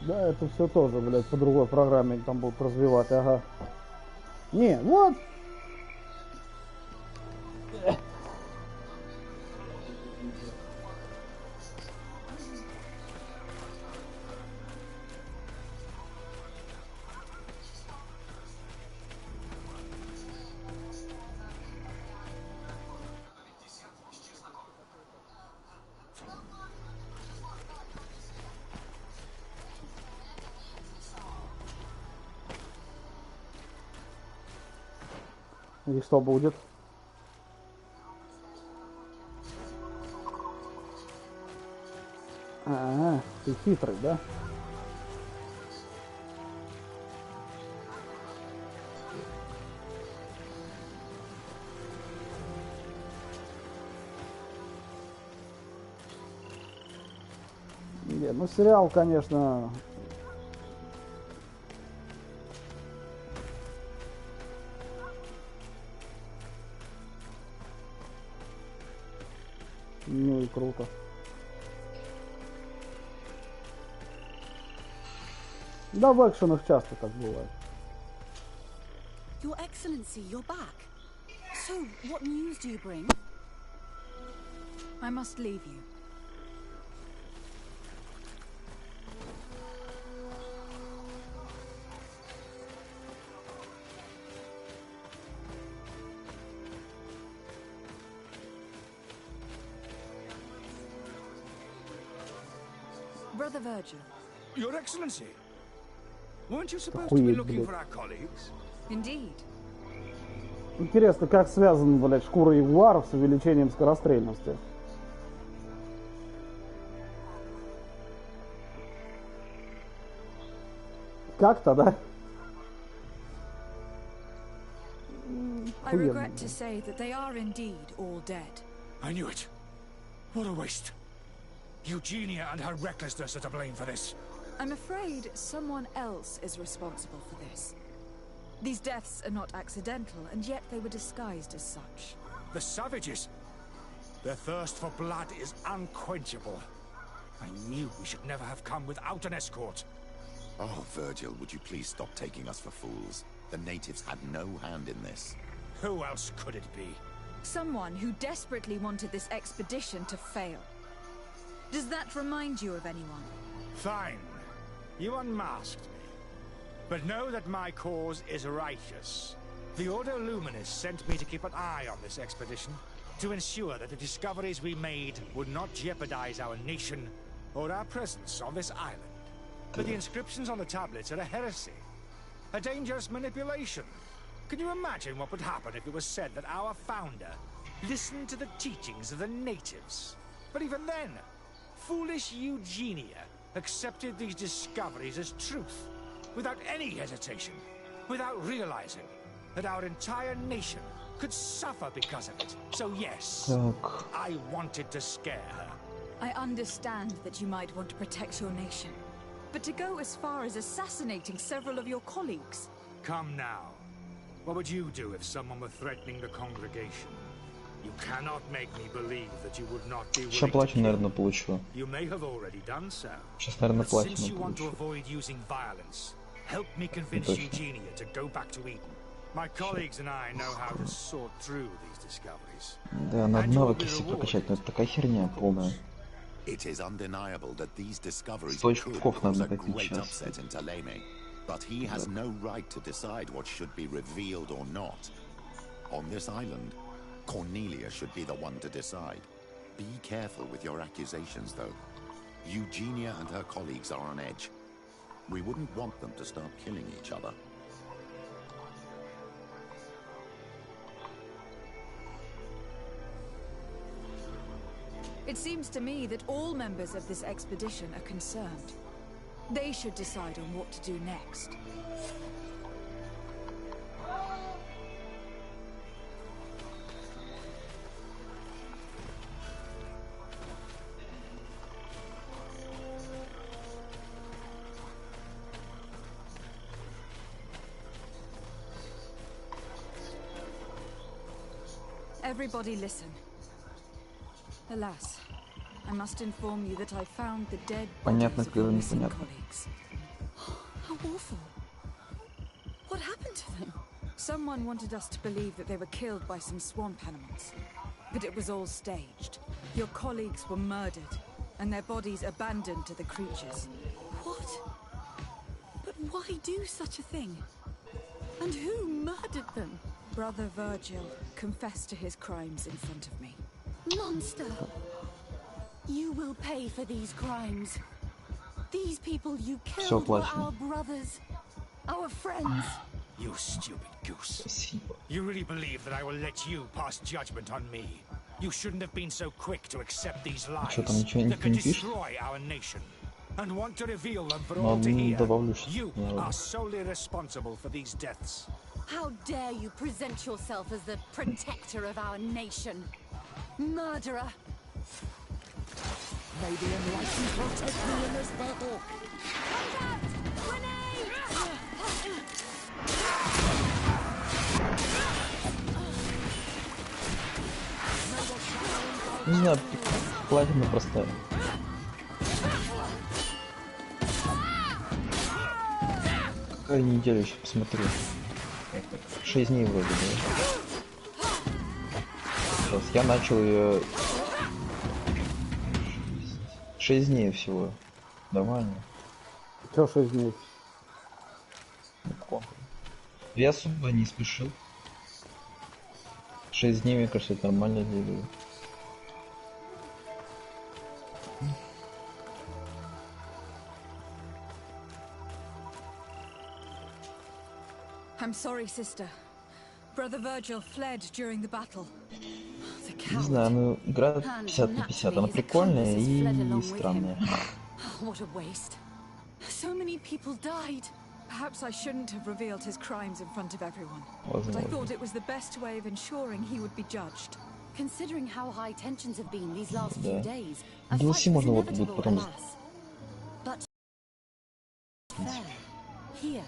Да, это все тоже, блядь, по другой программе там будут развивать, ага. Не, вот. И что будет? Ты хитрый, да? Не, ну сериал, конечно... Ну и круто. Да, в экшенах часто так бывает. Your Excellency, you're back. So, what news do you bring? I must leave you. Brother Virgil. Your Excellency, weren't you supposed to be looking for our colleagues? Indeed. Интересно, как связан, блядь, шкура ягуаров с увеличением скорострельности? Как-то, да? I regret to say that they are indeed all dead. I knew it. What a waste. Eugenia and her recklessness are to blame for this. I'm afraid someone else is responsible for this. These deaths are not accidental, and yet they were disguised as such. The savages! Their thirst for blood is unquenchable. I knew we should never have come without an escort. Oh, Virgil, would you please stop taking us for fools? The natives had no hand in this. Who else could it be? Someone who desperately wanted this expedition to fail. Does that remind you of anyone? Fine. You unmasked me. But know that my cause is righteous. The Order Luminis sent me to keep an eye on this expedition, to ensure that the discoveries we made would not jeopardize our nation or our presence on this island. But the inscriptions on the tablets are a heresy, a dangerous manipulation. Can you imagine what would happen if it was said that our founder listened to the teachings of the natives? But even then, foolish Eugenia accepted these discoveries as truth, without any hesitation, without realizing that our entire nation could suffer because of it. So yes, I wanted to scare her. I understand that you might want to protect your nation, but to go as far as assassinating several of your colleagues... Come now. What would you do if someone were threatening the congregation? You cannot make me believe that you would not be Сейчас платину, наверное, получу. You may have already done so. Сейчас, наверное, Since you платину want to получу. avoid using violence, help me convince Точно. Eugenia to go back to Eden. My colleagues and I know how to sort through these discoveries. Да, надо навыки все прокачать, но это такая херня полная. It is undeniable that these discoveries 100 could очков cause надо a накопить great сейчас. upset in Taleme, but he has no right to decide what should be revealed or not. On this island, Cornelia should be the one to decide. Be careful with your accusations, though. Eugenia and her colleagues are on edge. We wouldn't want them to start killing each other. It seems to me that all members of this expedition are concerned. They should decide on what to do next. Everybody listen. Alas, I must inform you that I found the dead Понятно, bodies of your когда missing непонятно. colleagues. How awful. What happened to them? Someone wanted us to believe that they were killed by some swamp animals. But it was all staged. Your colleagues were murdered, and their bodies abandoned to the creatures. What? But why do such a thing? And who murdered them? Brother Virgil confessed to his crimes in front of me. Monster! You will pay for these crimes. These people you killed were плачено. our brothers, our friends. You stupid goose. You really believe that I will let you pass judgment on me? You shouldn't have been so quick to accept these lies Что там, ничего that could не пишет? destroy our nation and want to reveal them for Ну, all to hear. добавлю, что You не are надо. solely responsible for these deaths. How dare you present yourself as the protector of our nation? Murderer! May the enlightened protect me in this battle. Не знаю, платина простая. Какая неделя, еще посмотрю. 6 дней вроде, да? Сейчас я начал ее... 6 дней всего. Нормально. Чё 6 дней? Я особо не спешил. 6 дней, мне кажется, это нормально для игры. I'm sorry, sister. Brother Virgil fled during the battle. The Не знаю, ну игра 50 на 50, она прикольная и странная. What a waste. So many people died. Perhaps I shouldn't have revealed his crimes in front of everyone. But I Возможно. thought it was the best way of ensuring he would be judged. Considering how high tensions have been these last Да. few days, a DLC fight was можно вот будет inevitable, потом alas. Here,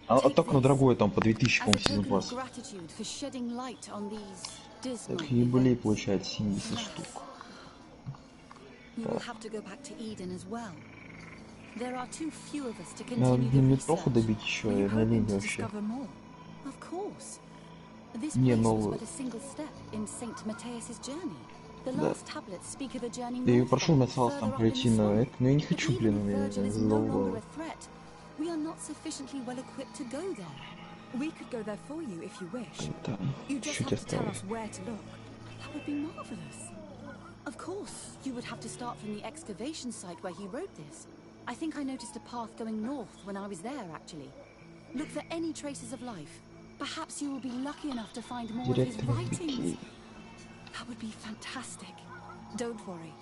А так на дорогой там по 2000, as a по-моему, сезон token of пасс. gratitude for shedding light on these dismal Так, юбилей events. получается 70 штук. We will have to go back to Eden as well. There are too few of us to Надо continue на the метроху research. добить еще, Were you на hoping линии to вообще. discover more? Of course. This Не, place was ну... but a single step in Saint Matthias's journey. The Да. last tablets speak of a journey Я ее прошел, northbound, мне осталось там further up in пройти the на swamp. это, но я не But хочу, even блин, if меня Virgil is no longer задолбало. a threat, we are not sufficiently well equipped to go there. We could go there for you if you wish. Там You just чуть have to tell осталось. us where to look. That would be marvelous. Of course, you would have to start from the excavation site where he wrote this. I think I noticed a path going north when I was there, actually. Look for any traces of life. Perhaps you will be lucky enough to find more of his Директор writings. That would be fantastic. Don't worry.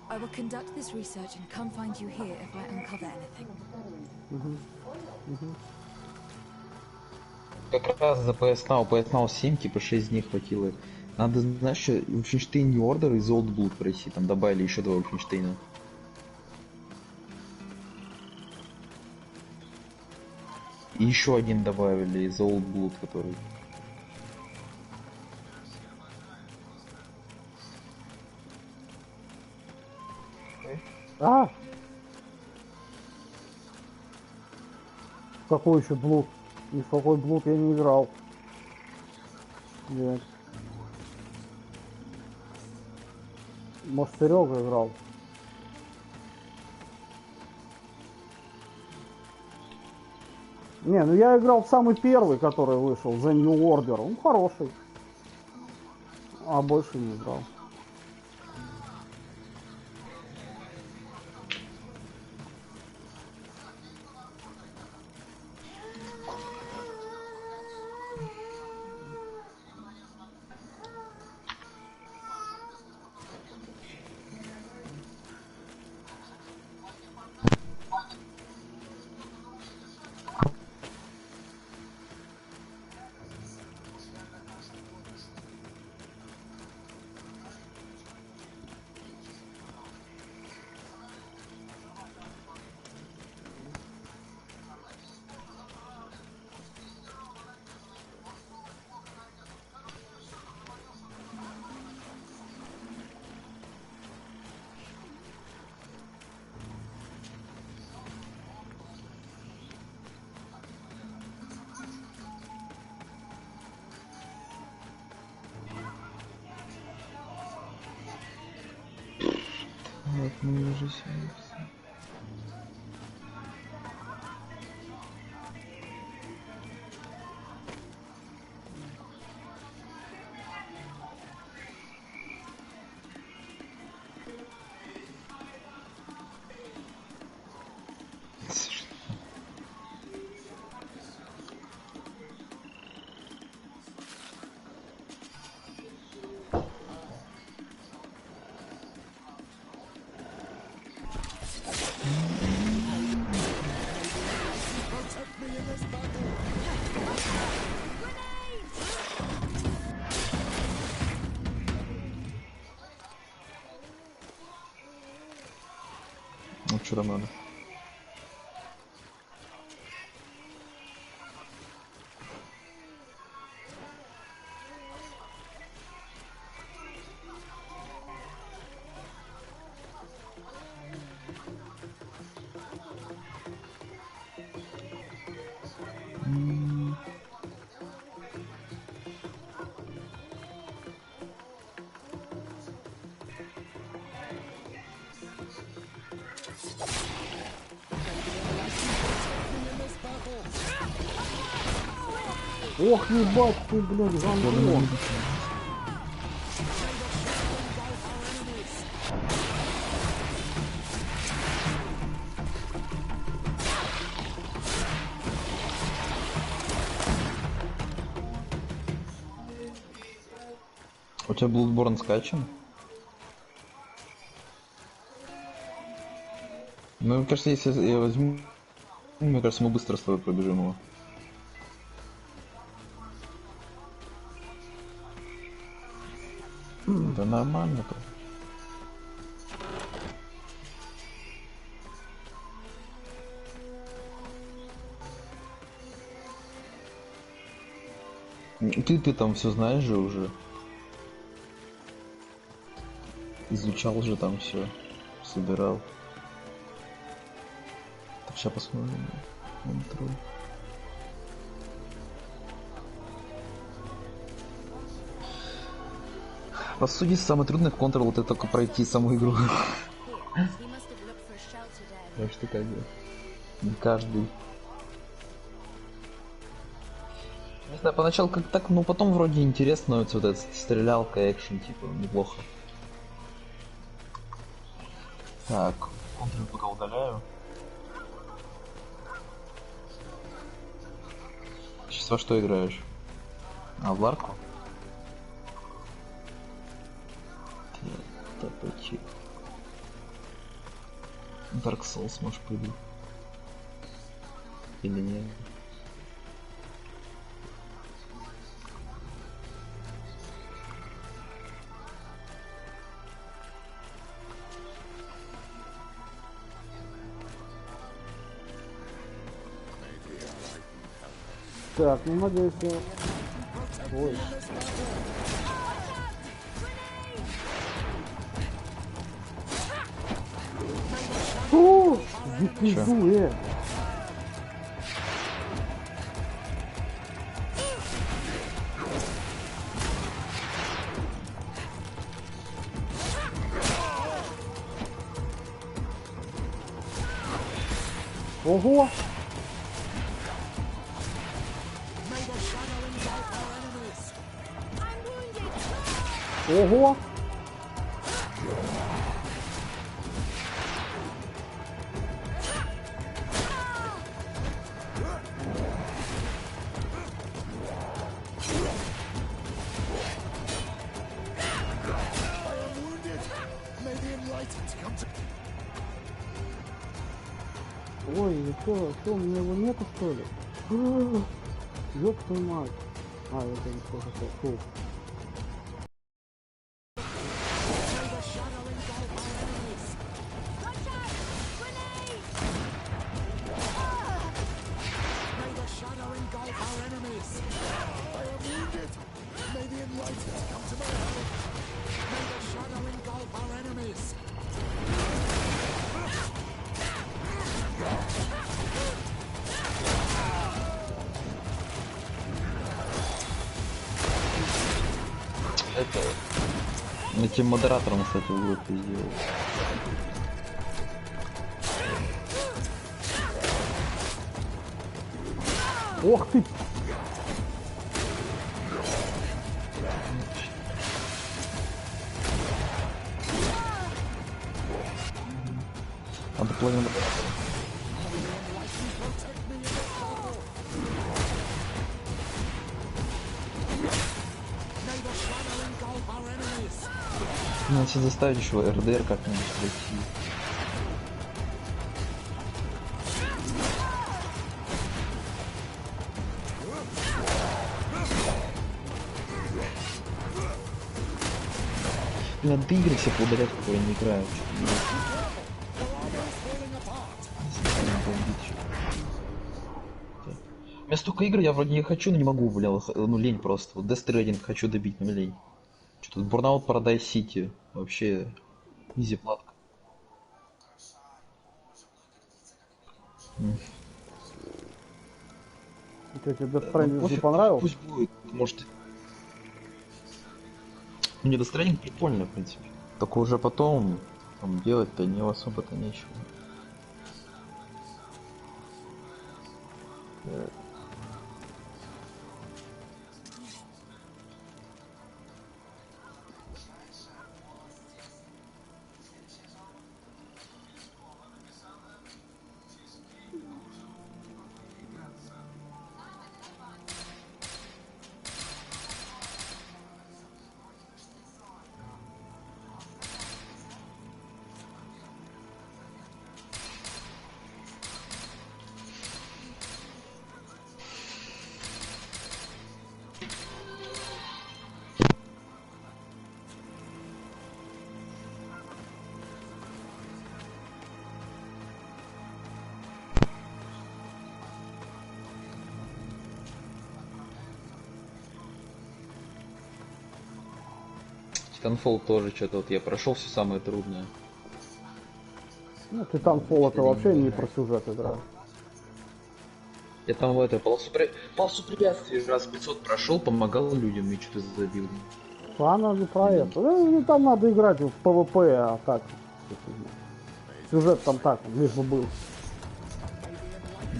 I will conduct this research and come find you here if I uncover anything. Как раз за PS Now 7, типа 6 дней хватило. Надо, знаешь, Wolfenstein New Order из Old Blood пройти, там добавили еще 2 Wolfenstein. И еще один добавили из Old Blood, который... А! Какой еще блуд? И в какой блуд я не играл. Нет. Может, Серега играл. Не, ну я играл в самый первый, который вышел, The New Order. Он хороший. А больше не играл. Вот, мы уже сегодня. Ну, что там надо? Ох, ебать ты, блядь, гандон. У тебя Bloodborne скачан? Ну, мне кажется, если я возьму... Мне кажется, мы быстро с тобой пробежим его. Да нормально то. Ты там все знаешь же уже. Изучал же там все. Собирал. Так, сейчас посмотрим. Контроль. По сути, самое трудное в Control это только пройти саму игру. Так что как бы не каждый. Не знаю, поначалу как так, но потом вроде интересно, вот эта стрелялка, экшен, типа, неплохо. Так, Control пока удаляю. Сейчас во что играешь? А, в арку? Топочек. Dark Souls можешь прыгать. Или нет? Так, ну надеюсь, я... Ой. О, запизду, Ого! Ого! Ой, что, у меня его нету, что ли? Ёб твою мать. А, это не что-то. Фу. Это... Этим модератором, кстати, в группе сделал. Ох ты! Надо половину. Надо себя заставить еще РДР как-нибудь пройти. Надо игры все поудалять, которые не играют. У меня столько игр, я вроде не хочу, но не могу, бля, ну лень просто. Вот Death Stranding хочу добить, но лень. Что тут Burnout Paradise City, вообще изи платка. Что, тебе Death Stranding не понравился? Пусть будет, может. Мне Death Stranding прикольно, в принципе. Только уже потом там делать-то не особо-то нечего. Titanfall тоже что-то вот я прошел все самое трудное. Ну, Titanfall это вообще не про сюжет игра. Я там в этой полосу препятствий раз 500 прошел, помогал людям и что-то забил. Она не про это. Ну, там надо играть в PvP, а так. Сюжет там так, лишь бы был.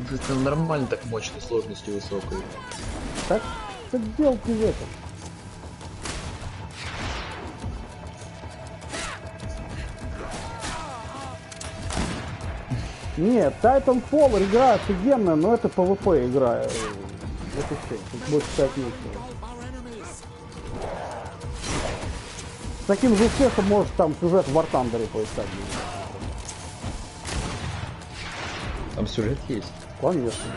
Это нормально так мощной сложностью высокой. Так делать не в этом. Нет, Titanfall игра офигенная, но это PvP игра. Это все. Тут больше сказать нечего. С таким же успехом может там сюжет в War Thunder поискать. Там сюжет есть? Конечно.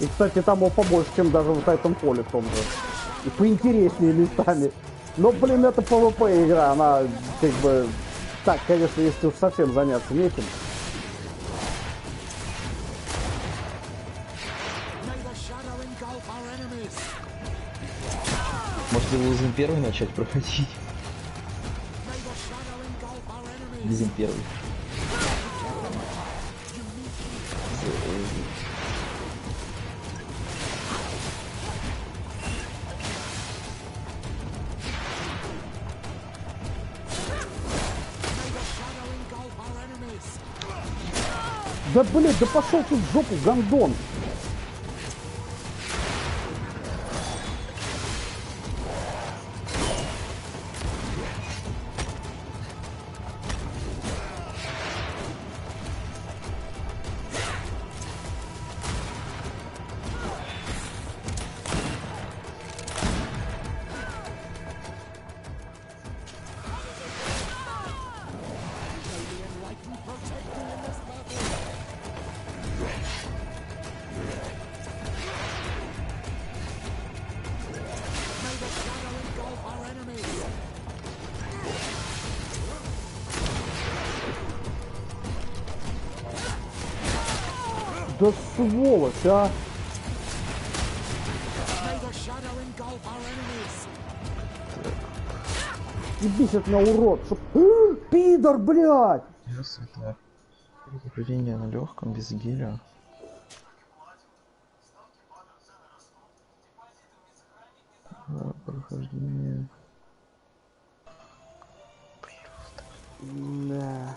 И, кстати, там его побольше, чем даже в Titanfall в том же. И поинтереснее местами. Но, блин, это PvP игра, она как бы... Так, конечно, если уж совсем заняться нечем. Может, его Лизин первый начать проходить? Лизин первый. Да, блин, да пошел ты в жопу, гандон! Да сволочь, а! И бесит меня урод, чтоб... Пидор, блядь! Ясно, так. Прохождение на легком, без геля. Прохождение. Да.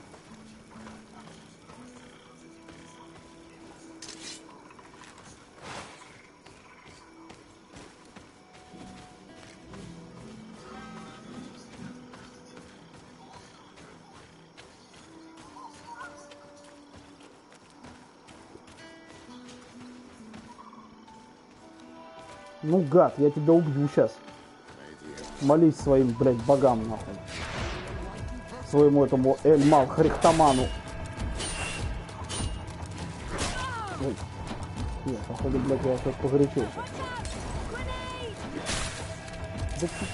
Ну, гад, я тебя убью сейчас. Молись своим, блядь, богам, нахуй. Своему этому Эльмал Хрихтаману. Ой. Нет, походу, блядь, я сейчас погорячился. Да ты...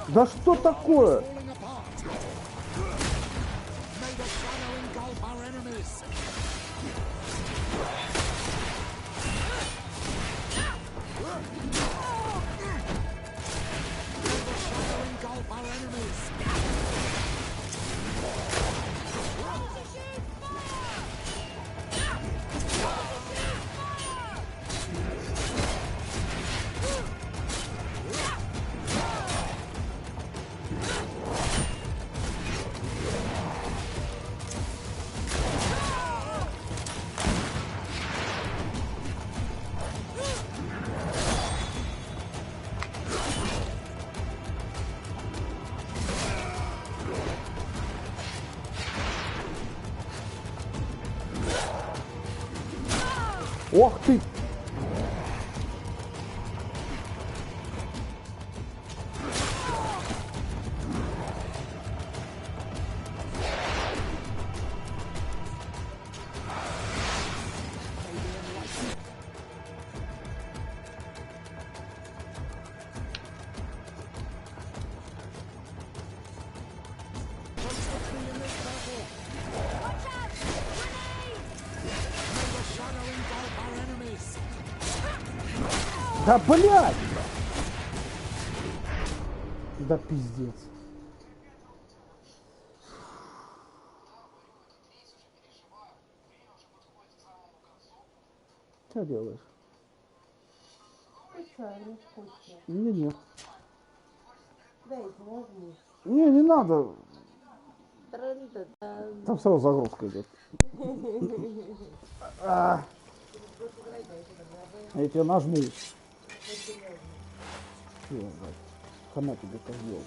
Да что такое? Ох ты! Да блядь! Да пиздец. Что делаешь? Специально скучно. Не, нет. Дайте, нажми. Не надо. Тран-та-тан. Там сразу загрузка идет. Я тебе нажму. Хана тебе козел.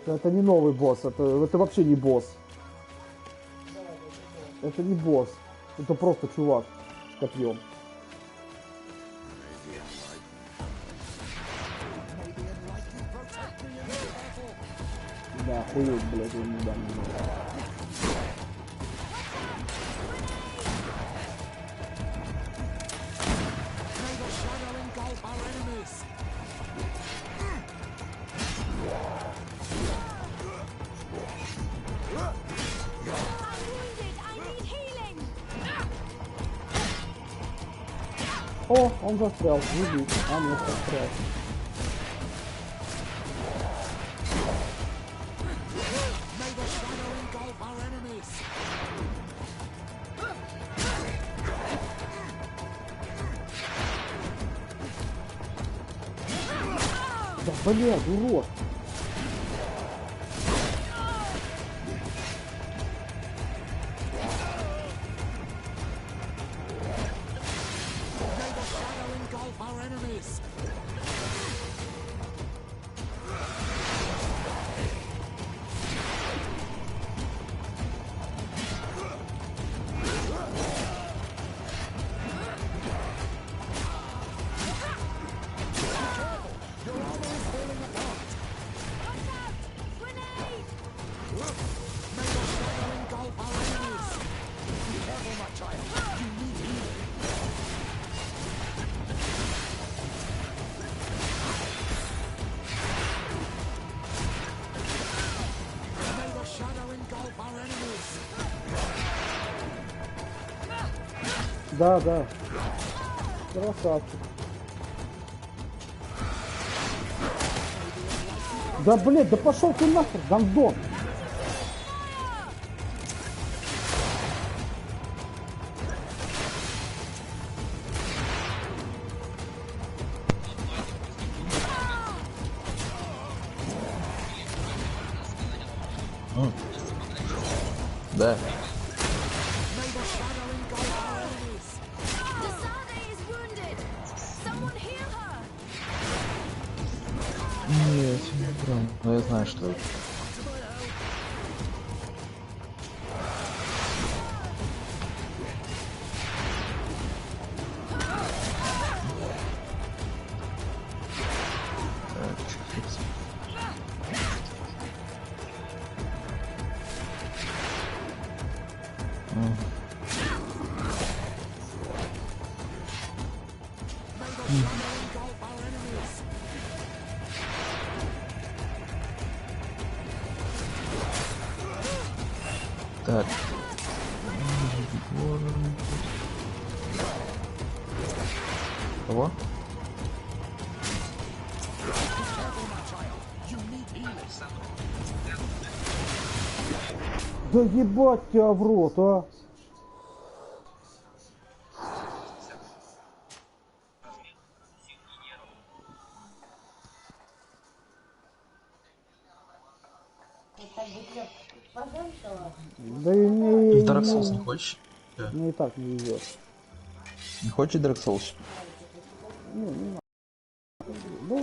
Это не новый босс, это вообще не босс. Это не босс. Это просто чувак с копьем. Да, охуеть, блядь, я не дам. О, он застрял, видишь? А, нет, застрял. Да блядь, урод! Да, да. Красавчик. Да, блядь, да пошел ты нахер, гандон. Да. Нет, не прям. Но я знаю, что это. Так. Кого? Да ебать тебя в рот, а! Да и не... В Dark Souls не хочешь? Мне и так не везет. Не хочешь Dark Souls? Не надо. Да.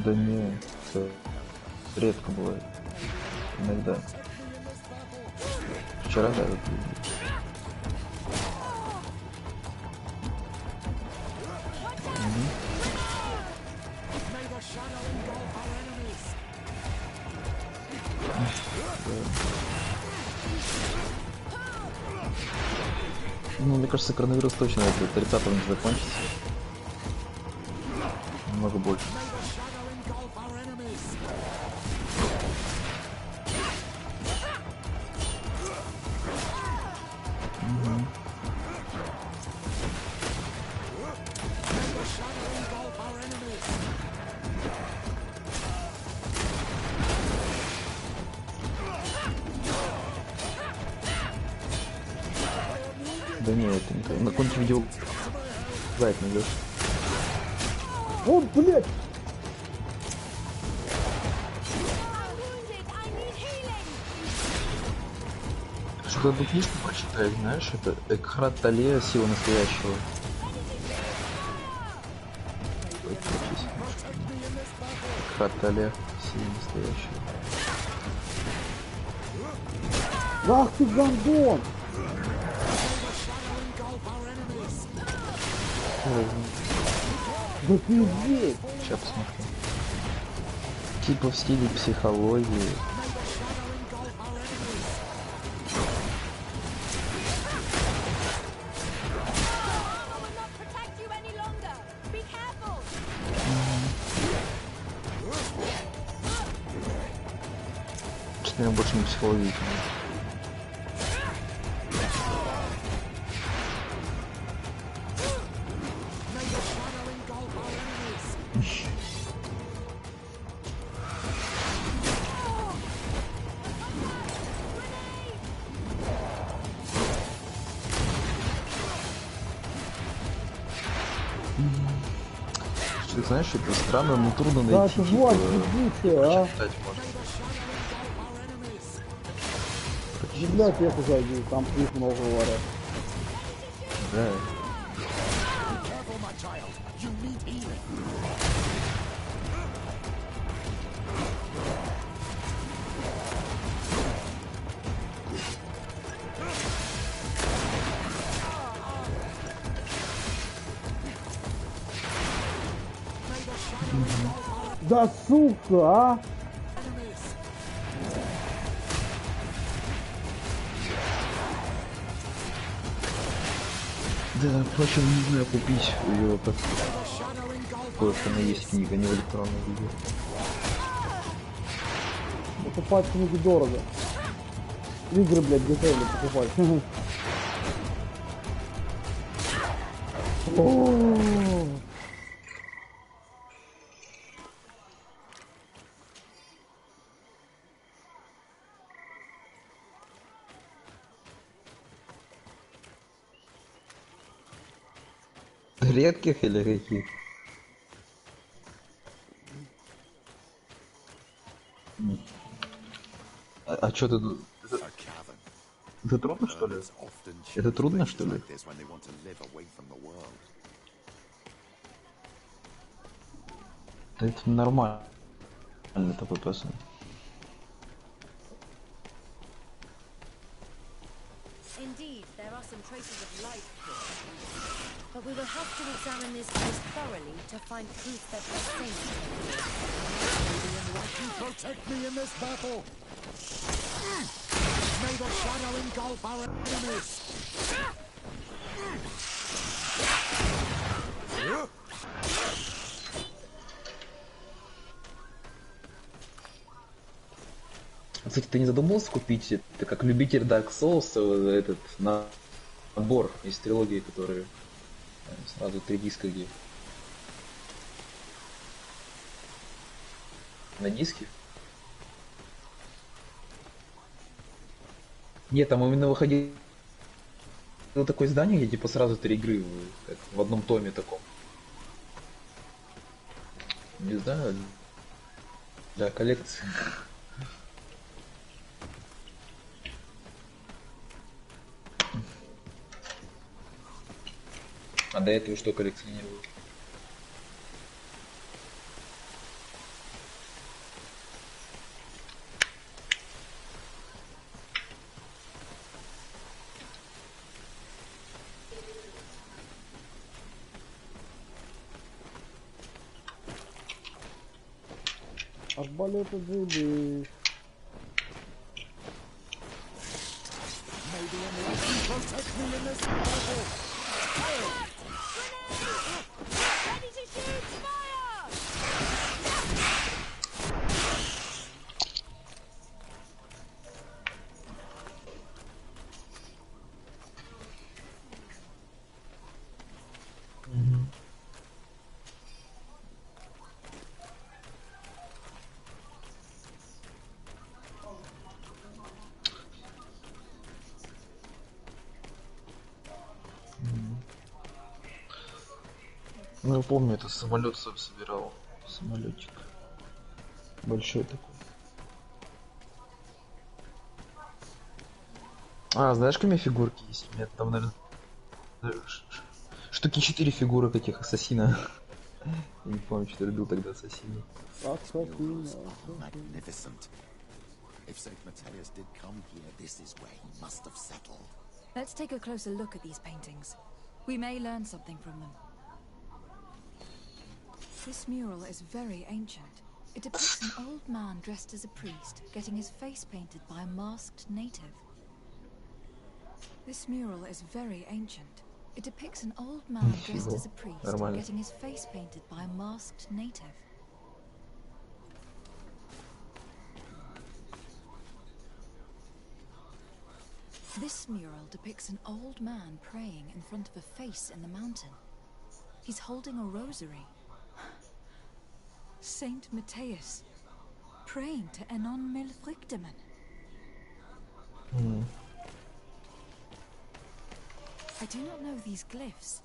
Да не, это редко бывает. Иногда. Вчера да, это... Ну, мне кажется, коронавирус точно до 30-го не закончится. Немного больше. Да не, это не так. На каком-нибудь видео гайд найдешь. О, блядь! Что эту книжку прочитать, знаешь, это Экхрат Тале, сила настоящего. Экхрат Тале, сила настоящего. Ах ты гандон! Да пиздец! Сейчас посмотрю. Типа в стиле психологии. Что-то я больше не психологии. Что, знаешь, это странно, но трудно найти. Да, это власть ебучая, а! В библиотеку зайди, там их много говорят. Да. Да сука, а! Да, впрочем, не знаю, купить ее как кое-что она есть книга, не в электронном виде. Покупать книги дорого. Игры, блядь, дешевле покупать. О. Редких или каких? А чё ты тут? Это трудно, что ли? Это трудно, что ли? Да это нормально такой пацан. Indeed, there are some traces of life here. But we will have to examine this place thoroughly to find proof that the saints You protect me in this battle! May the shadow engulf our enemies! Кстати, ты не задумывался купить это как любитель Dark Souls этот набор из трилогии, которые сразу 3 диска где? На диске? Нет, там именно выходило такое издание, где типа сразу 3 игры как в одном томе таком. Не знаю. Да, коллекция. А до этого что коллекционировал? Арбалеты заебись. Maybe unless you protect me in this battle. Ready to shoot! Fire! Ну, я помню, это самолет сам собирал. Самолетик. Большой такой. А, знаешь, какие у меня фигурки есть? У меня там, наверное, штуки 4 фигурок этих ассасина. Я не помню, что я любил тогда ассасина. Magnificent. If Saint Matthias did come here, this is where he must have settled. Let's take a closer look at these paintings. We may learn something from them. This mural is very ancient. It depicts an old man dressed as a priest, getting his face painted by a masked native. This mural is very ancient. It depicts an old man dressed as a priest, getting his face painted by a masked native. This mural depicts an old man praying in front of a face in the mountain. He's holding a rosary. Saint Matthias, praying to Enon Milfrichteman. I do not know these glyphs,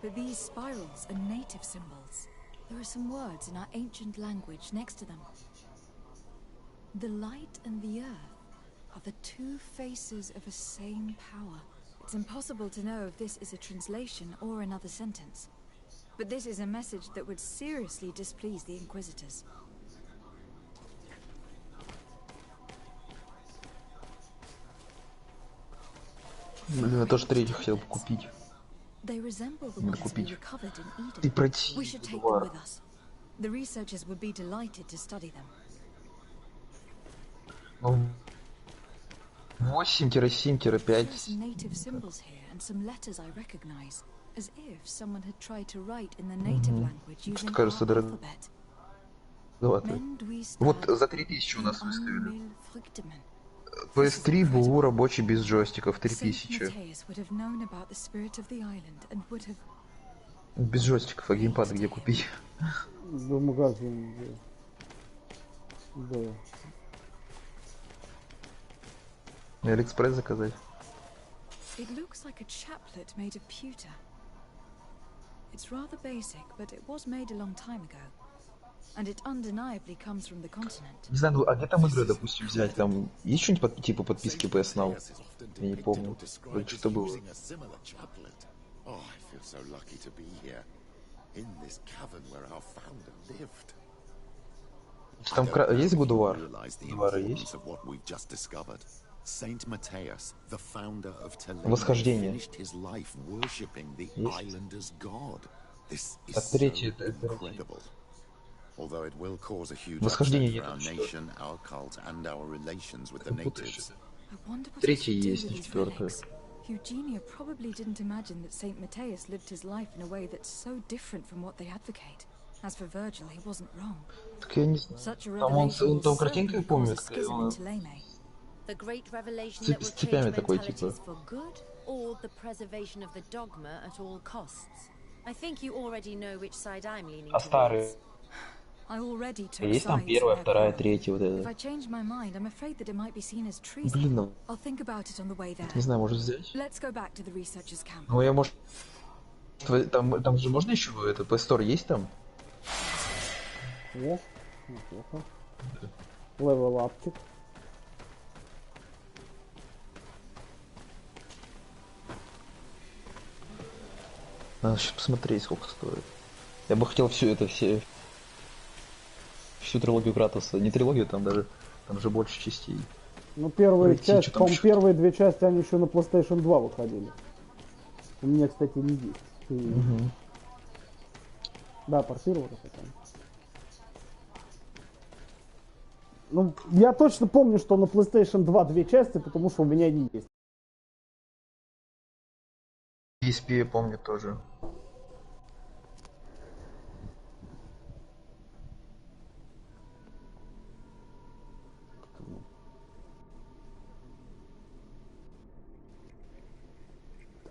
but these spirals are native symbols. There are some words in our ancient language next to them. The light and the earth are the two faces of a same power. It's impossible to know if this is a translation or another sentence. But this is a message that would seriously displease the Inquisitors. Блин, я тоже третий хотел бы купить. They resemble the Надо ones we купить. recovered in Eden. Ты пройти We should take them with us. The researchers would be delighted to study them. 8-7-5. There are some native symbols here and some letters I recognize, as if someone had tried to write in the native language using Что-то our кажется alphabet. Вот за 3000 у нас выставили. PS3 БУ рабочий без джойстиков 3000. Без джойстиков, а геймпад где купить? В магазине. Да. На Алиэкспресс заказать. It looks like a chaplet made of pewter. It's rather basic, but it was made a long time ago. And it undeniably comes from the continent. Не знаю, ну а где там игры, допустим, взять? Там есть что-нибудь типа подписки PS Now? Я не помню. Вроде что-то было. Там есть God of War? Есть? Saint Matthias, the founder of Toledo, Восхождение. finished his life worshipping the islanders' god. This is Так, so третий, incredible. Although it will cause a huge Восхождение upset for нет, our nation, our cult, and our relations with the natives. Третий есть, не четвертый. Eugenia probably didn't imagine that Saint Matthias lived his life in a way that's so different from what they advocate. As for Virgil, he wasn't wrong. Так я не знаю. Там он там картинкой помнит, The great revelation с that will цепями change такой, типа. mentalities for good, or the preservation of the dogma at all costs. I think you already know which side I'm leaning А старые? I already took Есть там sides первая, in their вторая, quarrel. третья, вот If это. I change my mind, I'm afraid that it might be seen as treason. Блин, ну. I'll think about it on the way there. Не знаю, может взять? Let's go back to the researchers' camp. Ну я может... Там же можно еще это PS Store есть там? Есть? Неплохо. Левел-апчик. Надо сейчас посмотреть, сколько стоит. Я бы хотел всю трилогию Кратоса. Не трилогию, там же больше частей. Ну, первые Пройти, части, что там по-моему, еще? первые две части, они еще на PlayStation 2 выходили. У меня, кстати, не есть. Да, портировали потом. Ну, я точно помню, что на PlayStation 2 две части, потому что у меня они есть. PSP я помню тоже.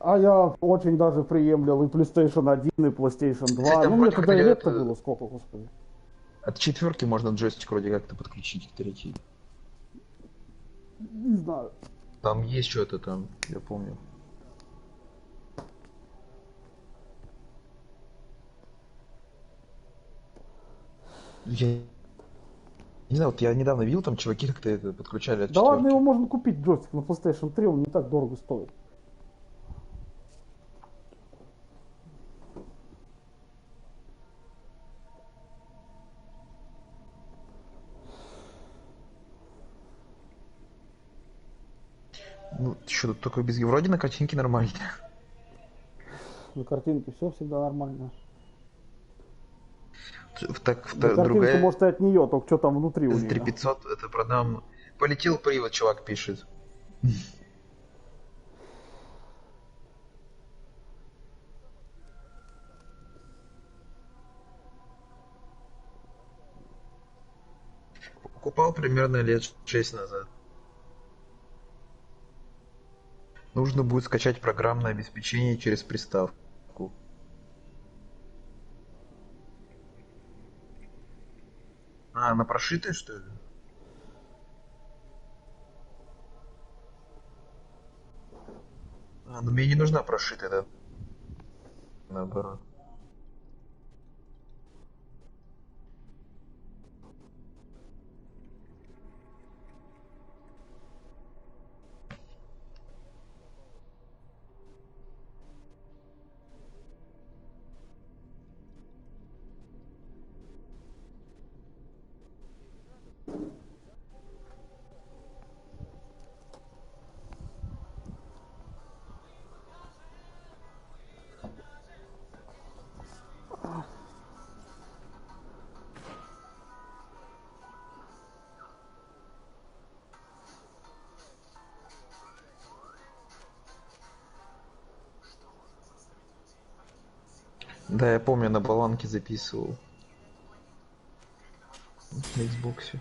А я очень даже приемлил и PlayStation 1, и PlayStation 2. Кстати, Ну, мне тогда и лет-то было сколько, господи. От четверки можно джойстик вроде как-то подключить к третьей. Не знаю. Там есть что-то там, я помню. Я не знаю, вот я недавно видел, там чуваки как-то это подключали от Да ладно, четверки. его можно купить, джойстик на PlayStation 3, он не так дорого стоит. Ну, что тут только без... Вроде на картинке нормально. На картинке все всегда нормально. Так, На картинке, другая... может, и от нее, только что там внутри у нее. 3500, это продам... Полетел привод, чувак пишет. Покупал примерно лет 6 назад. Нужно будет скачать программное обеспечение через приставку. А, она прошитая, что ли? А, ну мне не нужна прошитая, да? Наоборот. Да, я помню, на болванке записывал. На Xbox.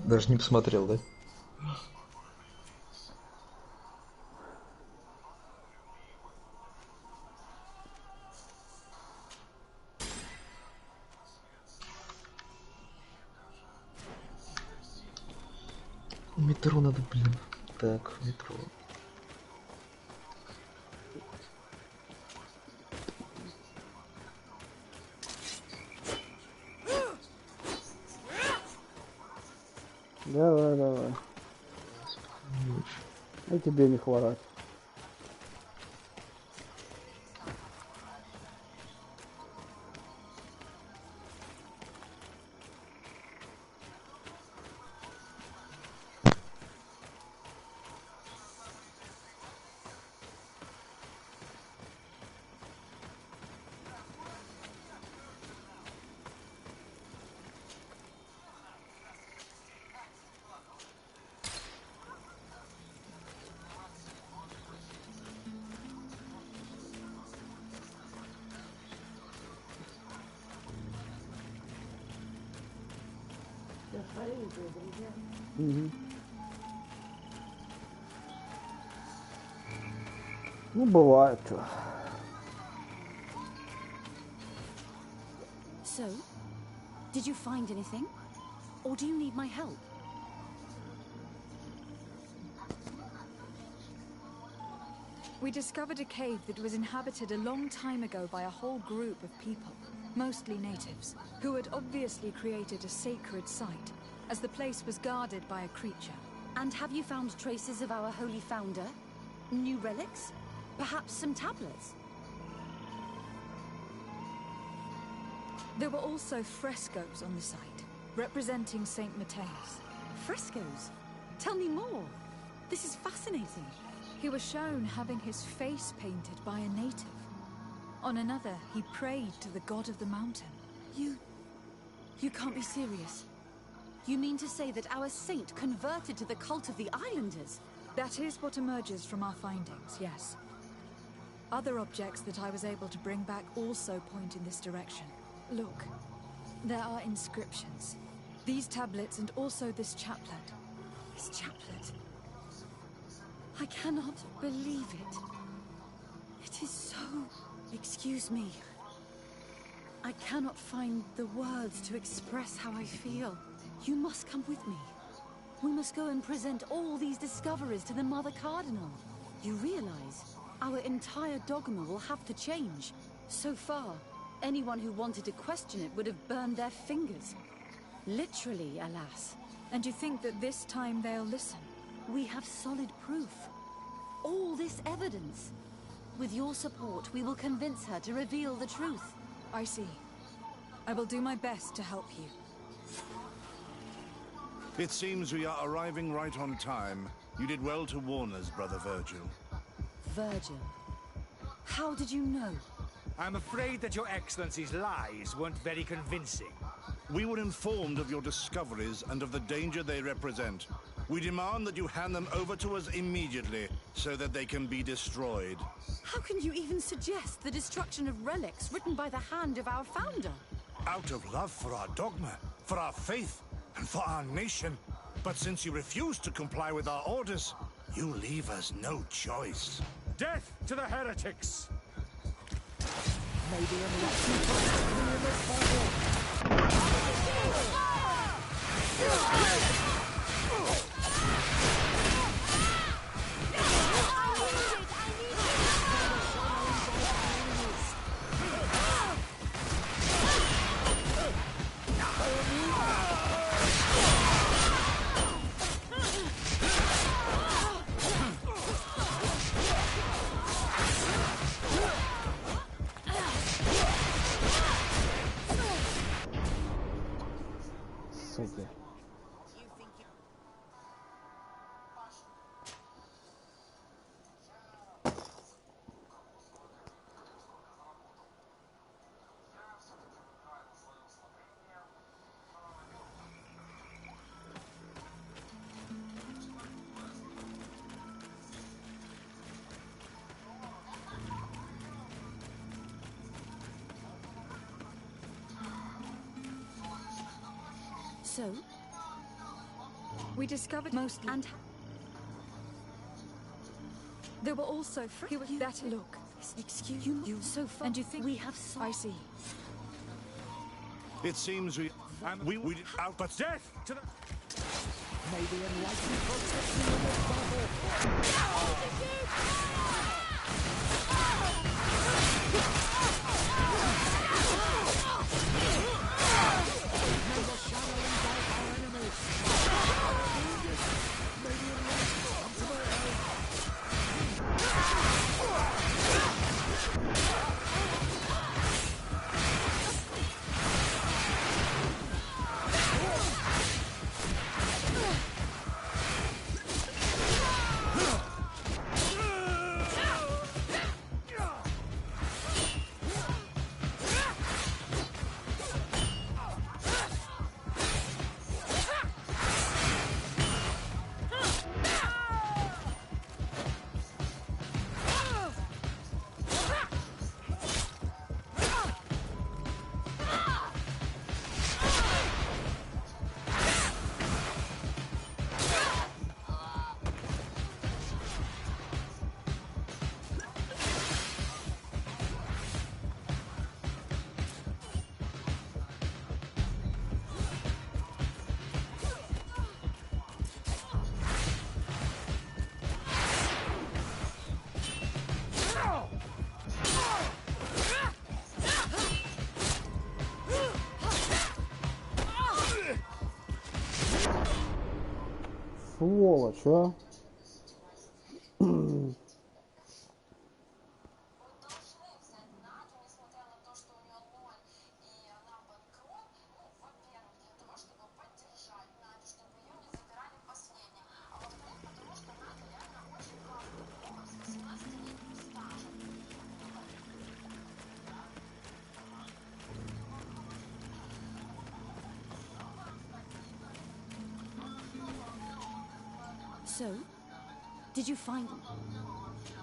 Даже не посмотрел, да? Метро надо, блин. Так, метро. Давай. И тебе не хворать. Угу. Ну, бывает. So, did you find anything? Or do you need my help? We discovered a cave that was inhabited a long time ago by a whole group of people, mostly natives, who had obviously created a sacred site, as the place was guarded by a creature. And have you found traces of our holy founder? New relics? Perhaps some tablets? There were also frescoes on the site, representing St. Matthias. Frescoes? Tell me more. This is fascinating. He was shown having his face painted by a native. On another, he prayed to the god of the mountain. You can't be serious. You mean to say that our saint converted to the cult of the islanders? That is what emerges from our findings, yes. Other objects that I was able to bring back also point in this direction. Look, there are inscriptions. These tablets and also this chaplet. This chaplet? I cannot believe it. It is so... Excuse me. I cannot find the words to express how I feel. You must come with me. We must go and present all these discoveries to the Mother Cardinal. You realize our entire dogma will have to change. So far, anyone who wanted to question it would have burned their fingers. Literally, alas. And you think that this time they'll listen? We have solid proof. All this evidence. With your support, we will convince her to reveal the truth. I see. I will do my best to help you. It seems we are arriving right on time. You did well to warn us, Brother Virgil. Virgil? How did you know? I'm afraid that your Excellency's lies weren't very convincing. We were informed of your discoveries and of the danger they represent. We demand that you hand them over to us immediately, so that they can be destroyed. How can you even suggest the destruction of relics written by the hand of our founder? Out of love for our dogma, for our faith, and for our nation. But since you refuse to comply with our orders, you leave us no choice. Death to the heretics! Maybe in this battle. Сука. So? We discovered mostly... And... There were also... He was... That look. Excuse you so far. And you think... We have... I see. It seems we did out, but death to the... Maybe enlightened protection in this battle. Сволочь, а? So, did you find them?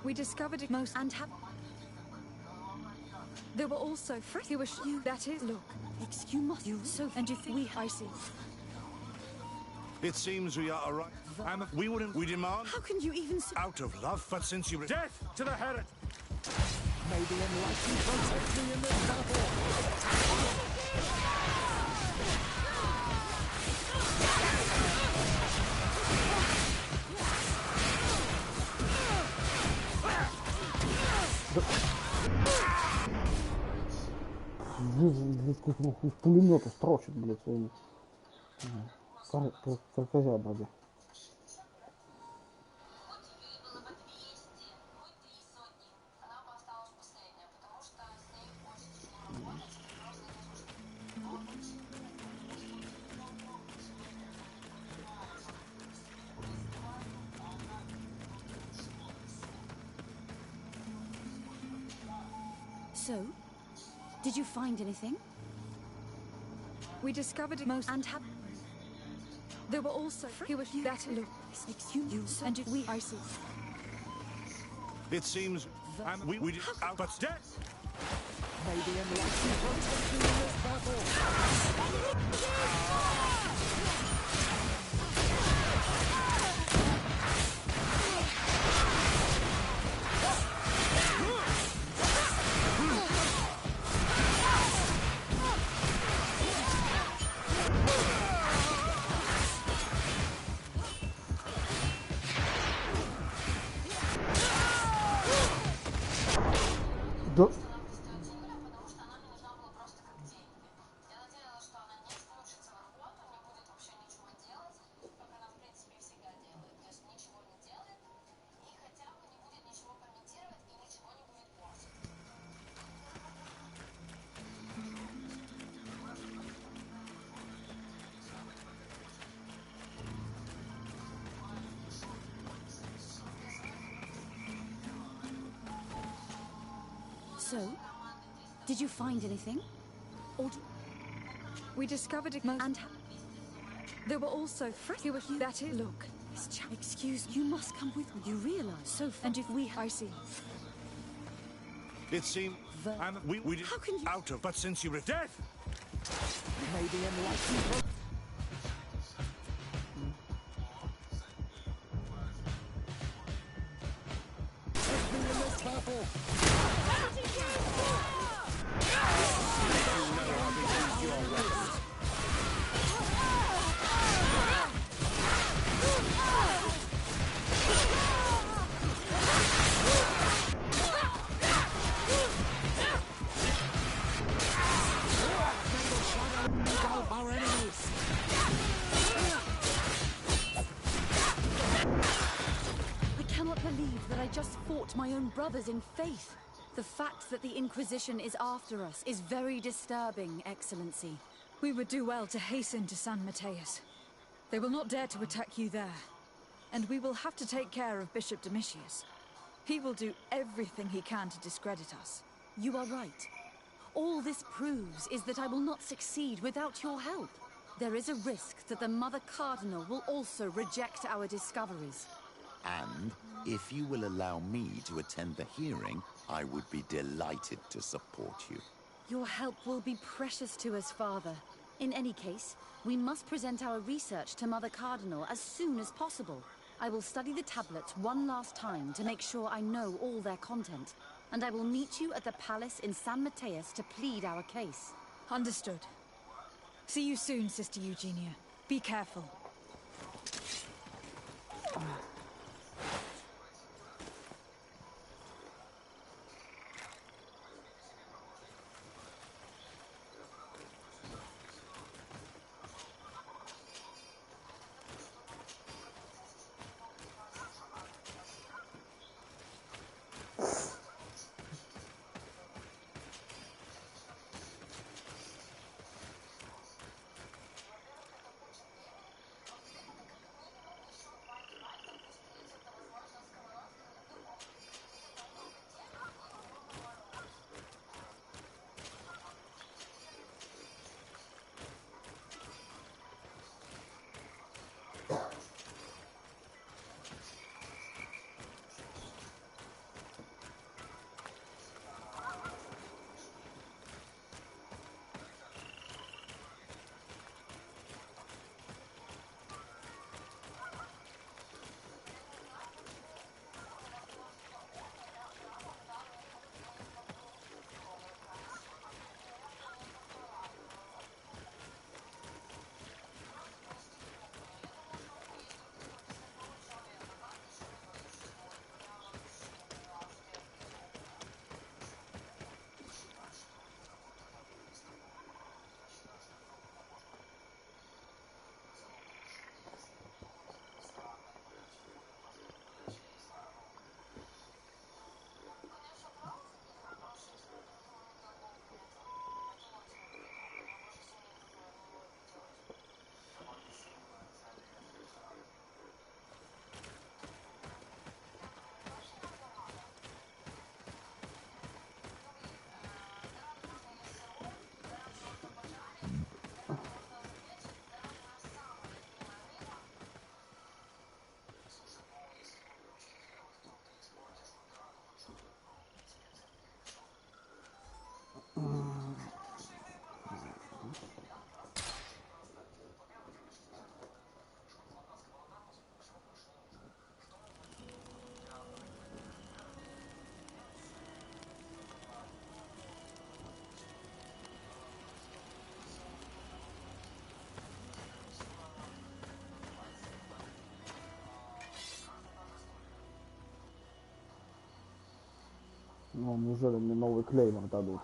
We discovered it most and have. There were also fresh. He was you. That is. Look, excuse you. So, and you think I see. It seems we are right. We demand. How can you even? Out of love, but since you. Death to the heretic! May the enlightened protect me in this battle! Из пулемета строчит, блядь, своими крокозябрами. So, did you find anything? We discovered it most and have. There were also. He was that look. Excuse you. And we. I see. It seems we did out, but death. May the enlightened protect me in this battle! Да. So, did you find anything? Or we discovered it most and there were also fresh. He was that is. Look, excuse. You must come with me. You realize so. And if we, I see. It seemed we did. How can you out of? But since you death. May the enlightened. My own brothers in faith. The fact that the Inquisition is after us is very disturbing, Excellency. We would do well to hasten to San Mateus. They will not dare to attack you there. And we will have to take care of Bishop Domitius. He will do everything he can to discredit us. You are right. All this proves is that I will not succeed without your help. There is a risk that the Mother Cardinal will also reject our discoveries. And if you will allow me to attend the hearing, I would be delighted to support you. Your help will be precious to us, Father. In any case, we must present our research to Mother Cardinal as soon as possible. I will study the tablets one last time to make sure I know all their content. And I will meet you at the palace in San Mateus to plead our case. Understood. See you soon, Sister Eugenia. Be careful. Ну, неужели мне новый клеймор дадут?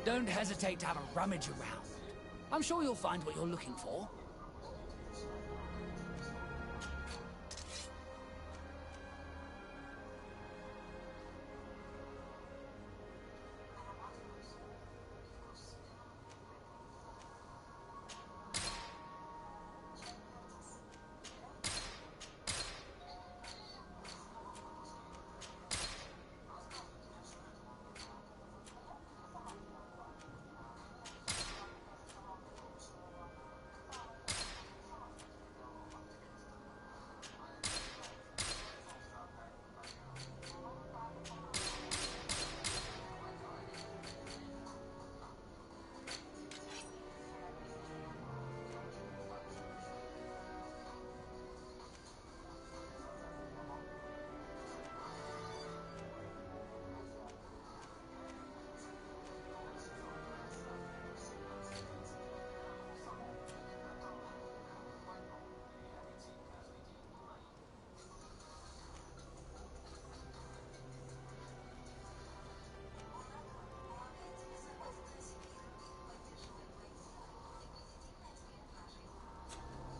Don't hesitate to have a rummage around. I'm sure you'll find what you're looking for.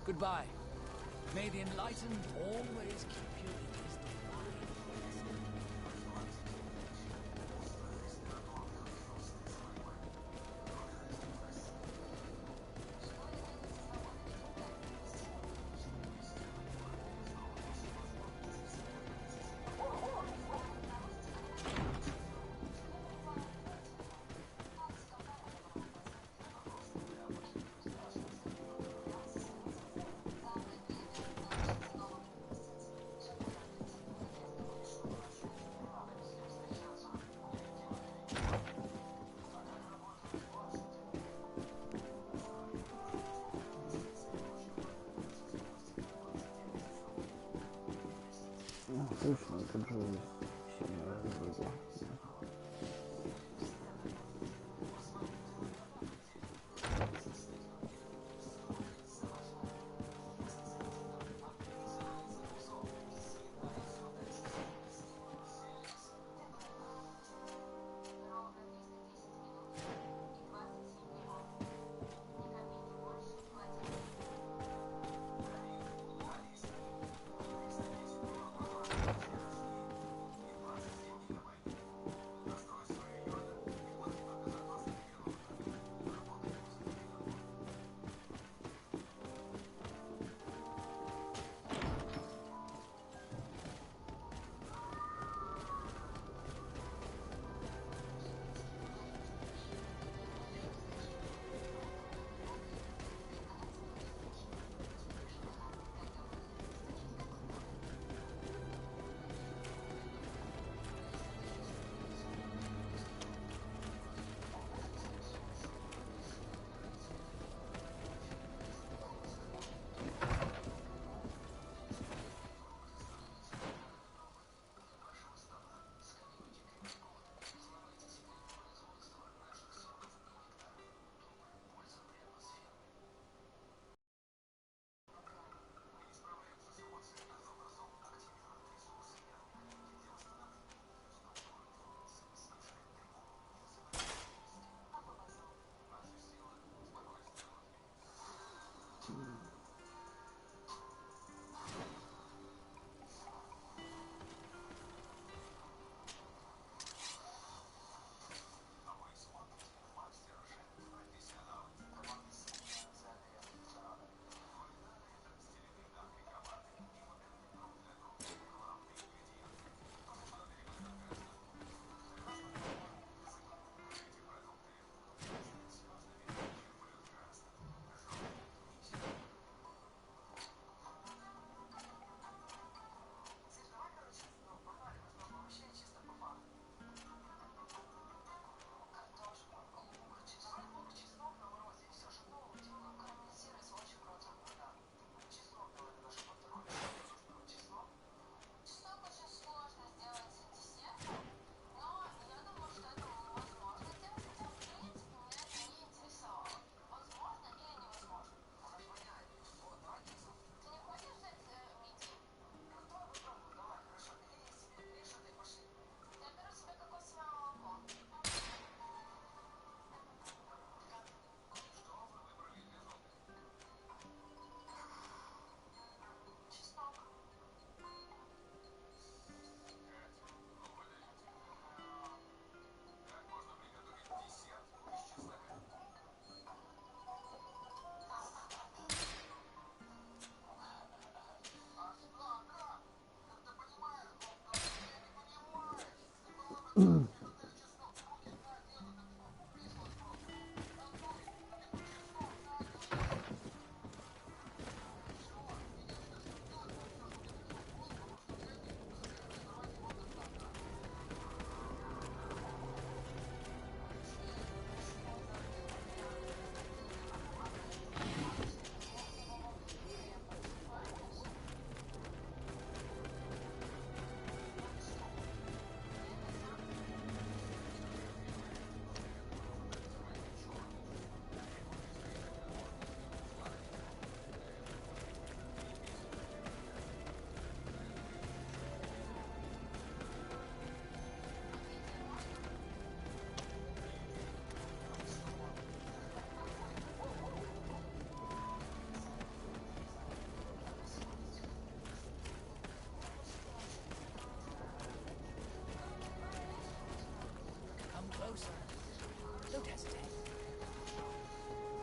Goodbye. May the enlightened always keep you in his divine. Точно, это же сильно разрыва.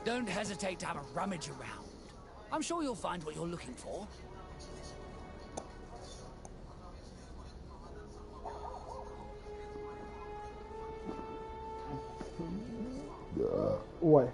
Don't hesitate to have a rummage around. I'm sure you'll find what you're looking for. Ой.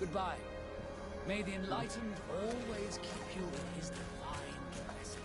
Goodbye. May the Enlightened always keep you in his divine blessing.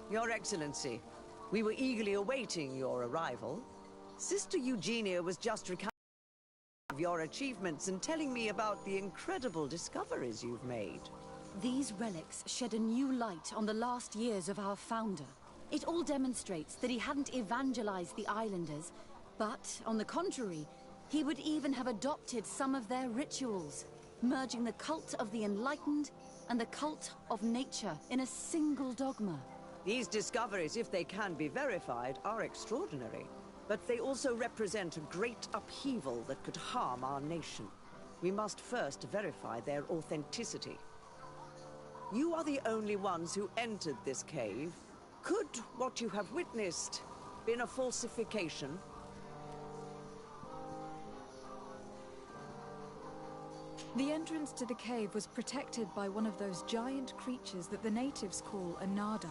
Your Excellency, we were eagerly awaiting your arrival. Sister Eugenia was just recounting your achievements and telling me about the incredible discoveries you've made. These relics shed a new light on the last years of our founder. It all demonstrates that he hadn't evangelized the islanders, but, on the contrary, he would even have adopted some of their rituals, merging the cult of the enlightened and the cult of nature in a single dogma. These discoveries, if they can be verified, are extraordinary. But they also represent a great upheaval that could harm our nation. We must first verify their authenticity. You are the only ones who entered this cave. Could what you have witnessed been a falsification? The entrance to the cave was protected by one of those giant creatures that the natives call a Nardaig.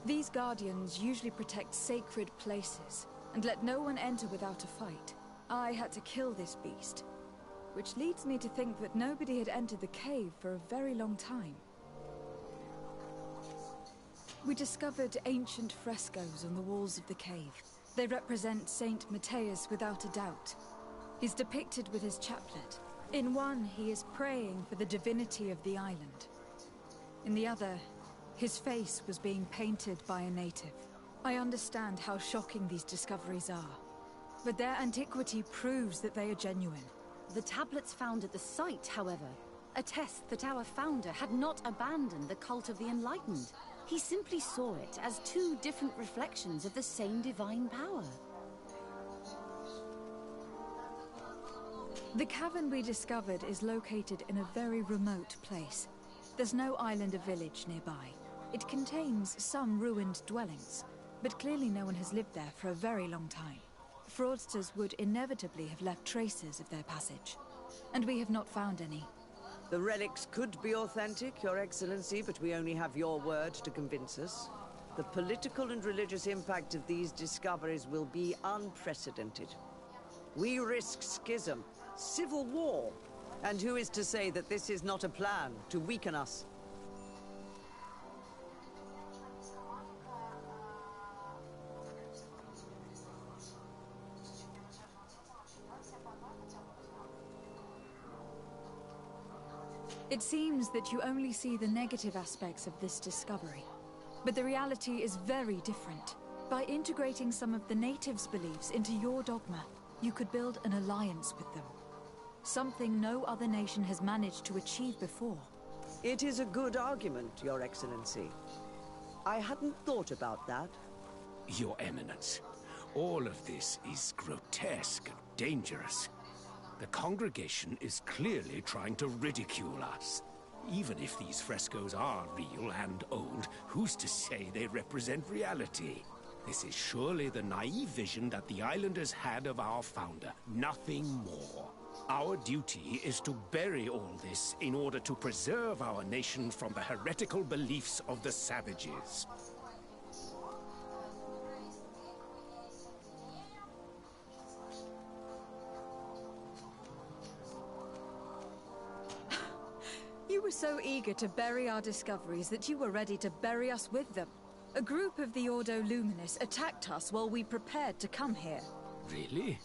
These guardians usually protect sacred places and let no one enter without a fight. I had to kill this beast, which leads me to think that nobody had entered the cave for a very long time. We discovered ancient frescoes on the walls of the cave. They represent Saint Matthias without a doubt. He's depicted with his chaplet. In one, he is praying for the divinity of the island. In the other, his face was being painted by a native. I understand how shocking these discoveries are, but their antiquity proves that they are genuine. The tablets found at the site, however, attest that our founder had not abandoned the cult of the enlightened. He simply saw it as two different reflections of the same divine power. The cavern we discovered is located in a very remote place. There's no island or village nearby. It contains some ruined dwellings, but clearly no one has lived there for a very long time. Fraudsters would inevitably have left traces of their passage, and we have not found any. The relics could be authentic, Your Excellency, but we only have your word to convince us. The political and religious impact of these discoveries will be unprecedented. We risk schism, civil war, and who is to say that this is not a plan to weaken us? It seems that you only see the negative aspects of this discovery, but the reality is very different. By integrating some of the natives' beliefs into your dogma, you could build an alliance with them. Something no other nation has managed to achieve before. It is a good argument, Your Excellency. I hadn't thought about that. Your Eminence, all of this is grotesque and dangerous. The congregation is clearly trying to ridicule us. Even if these frescoes are real and old, who's to say they represent reality? This is surely the naive vision that the islanders had of our founder, nothing more. Our duty is to bury all this in order to preserve our nation from the heretical beliefs of the savages. You were so eager to bury our discoveries that you were ready to bury us with them. A group of the Ordo Luminous attacked us while we prepared to come here. Really?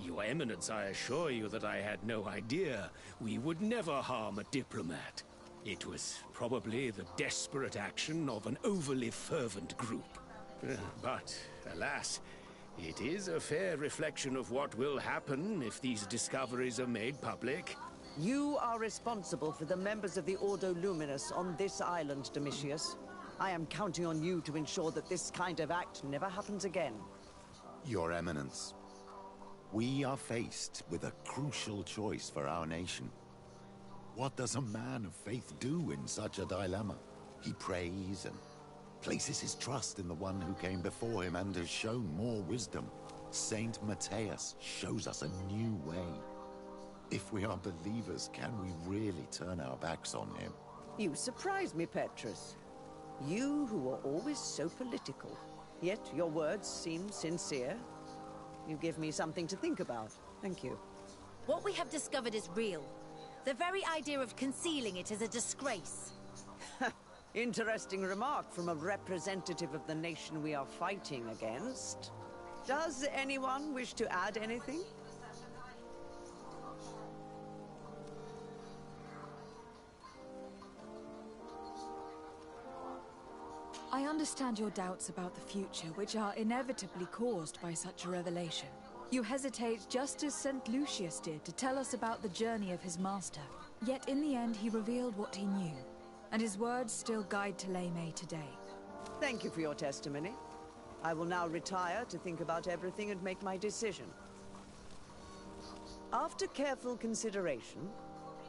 Your Eminence, I assure you that I had no idea. We would never harm a diplomat. It was probably the desperate action of an overly fervent group. But, alas, it is a fair reflection of what will happen if these discoveries are made public. You are responsible for the members of the Ordo Luminous on this island, Domitius. I am counting on you to ensure that this kind of act never happens again. Your Eminence, we are faced with a crucial choice for our nation. What does a man of faith do in such a dilemma? He prays and places his trust in the one who came before him and has shown more wisdom. Saint Matthias shows us a new way. If we are believers, can we really turn our backs on him? You surprise me, Petrus. You who are always so political, yet your words seem sincere. You give me something to think about. Thank you. What we have discovered is real. The very idea of concealing it is a disgrace. Interesting remark from a representative of the nation we are fighting against. Does anyone wish to add anything? I understand your doubts about the future, which are inevitably caused by such a revelation. You hesitate just as St. Lucius did to tell us about the journey of his master. Yet in the end he revealed what he knew, and his words still guide Thélème today. Thank you for your testimony. I will now retire to think about everything and make my decision. After careful consideration,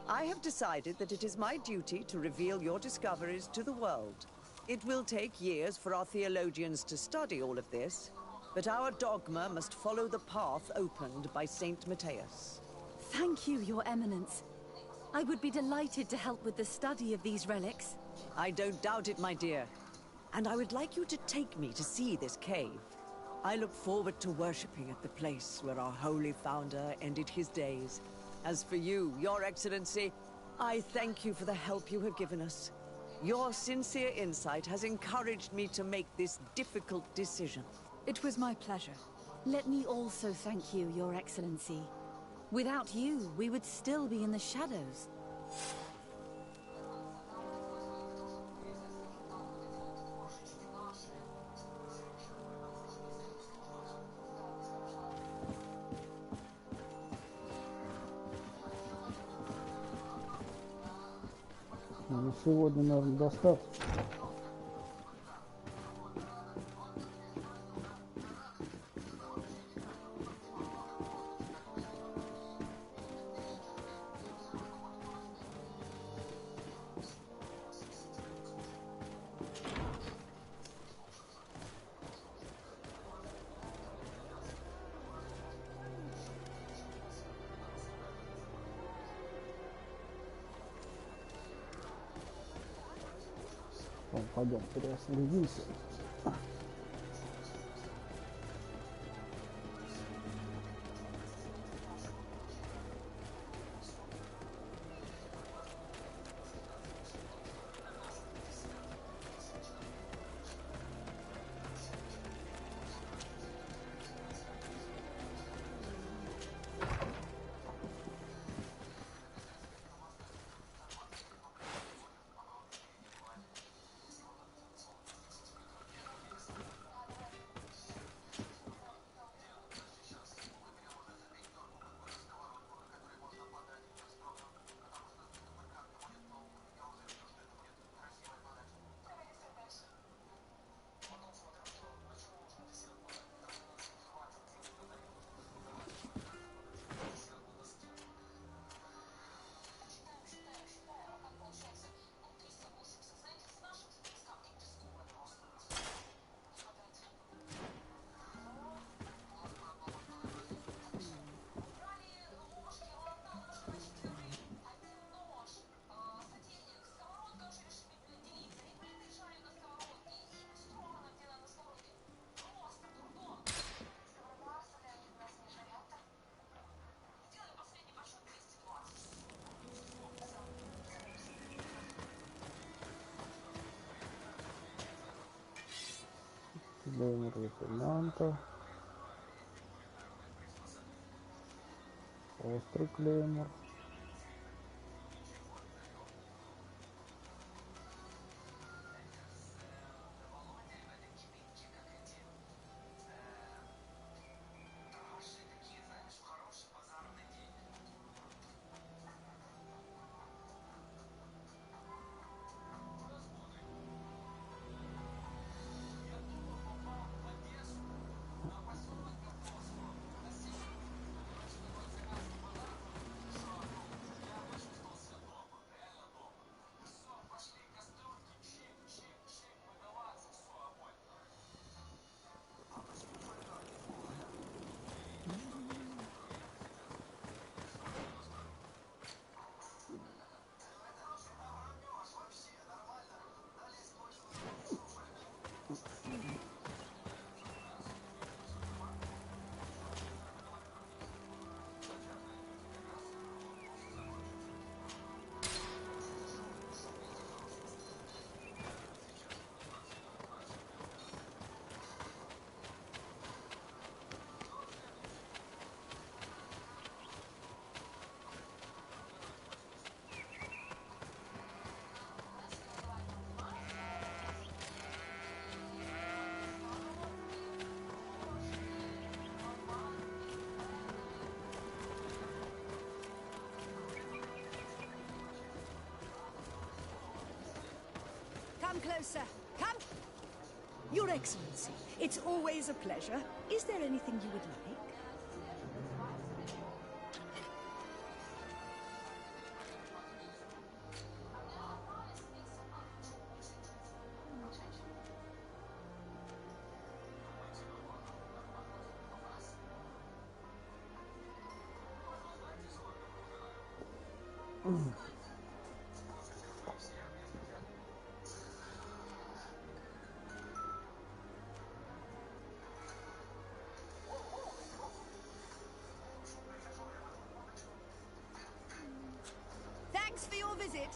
I have decided that it is my duty to reveal your discoveries to the world. It will take years for our theologians to study all of this, but our dogma must follow the path opened by Saint Matthias. Thank you, Your Eminence. I would be delighted to help with the study of these relics. I don't doubt it, my dear. And I would like you to take me to see this cave. I look forward to worshipping at the place where our holy founder ended his days. As for you, Your Excellency, I thank you for the help you have given us. Your sincere insight has encouraged me to make this difficult decision. It was my pleasure. Let me also thank you, Your Excellency. Without you, we would still be in the shadows. На сегодня, наверное, достаточно. Пойдем, переостановимся. Клеймор лейтенанта. Острый клеймор. Come closer. Come. Your Excellency, it's always a pleasure. Is there anything you would like? Thanks for your visit.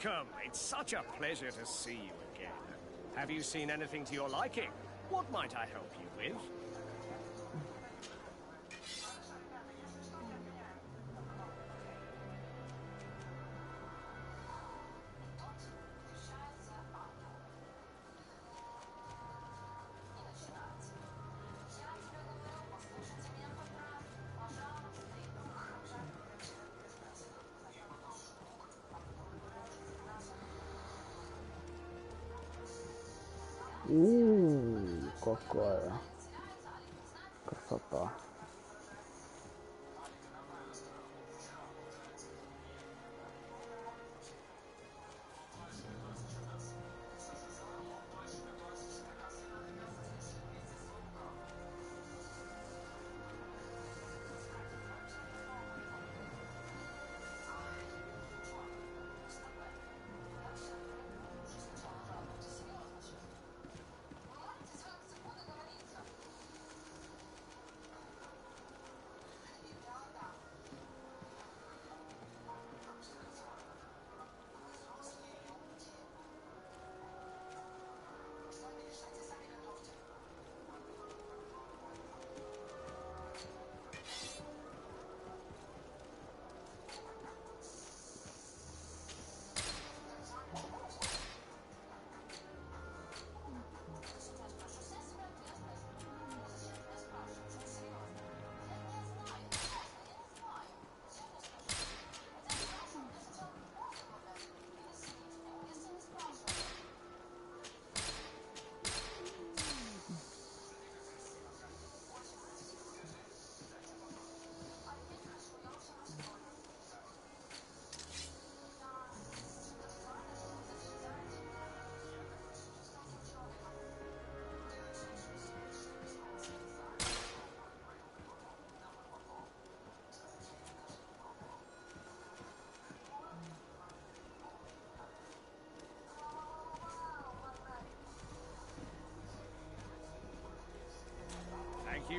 Welcome! It's such a pleasure to see you again. Have you seen anything to your liking? What might I help you with? Какая красота.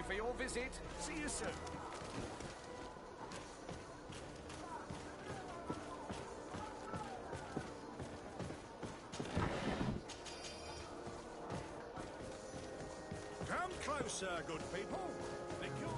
you for your visit. See you soon. Come closer, good people. Make your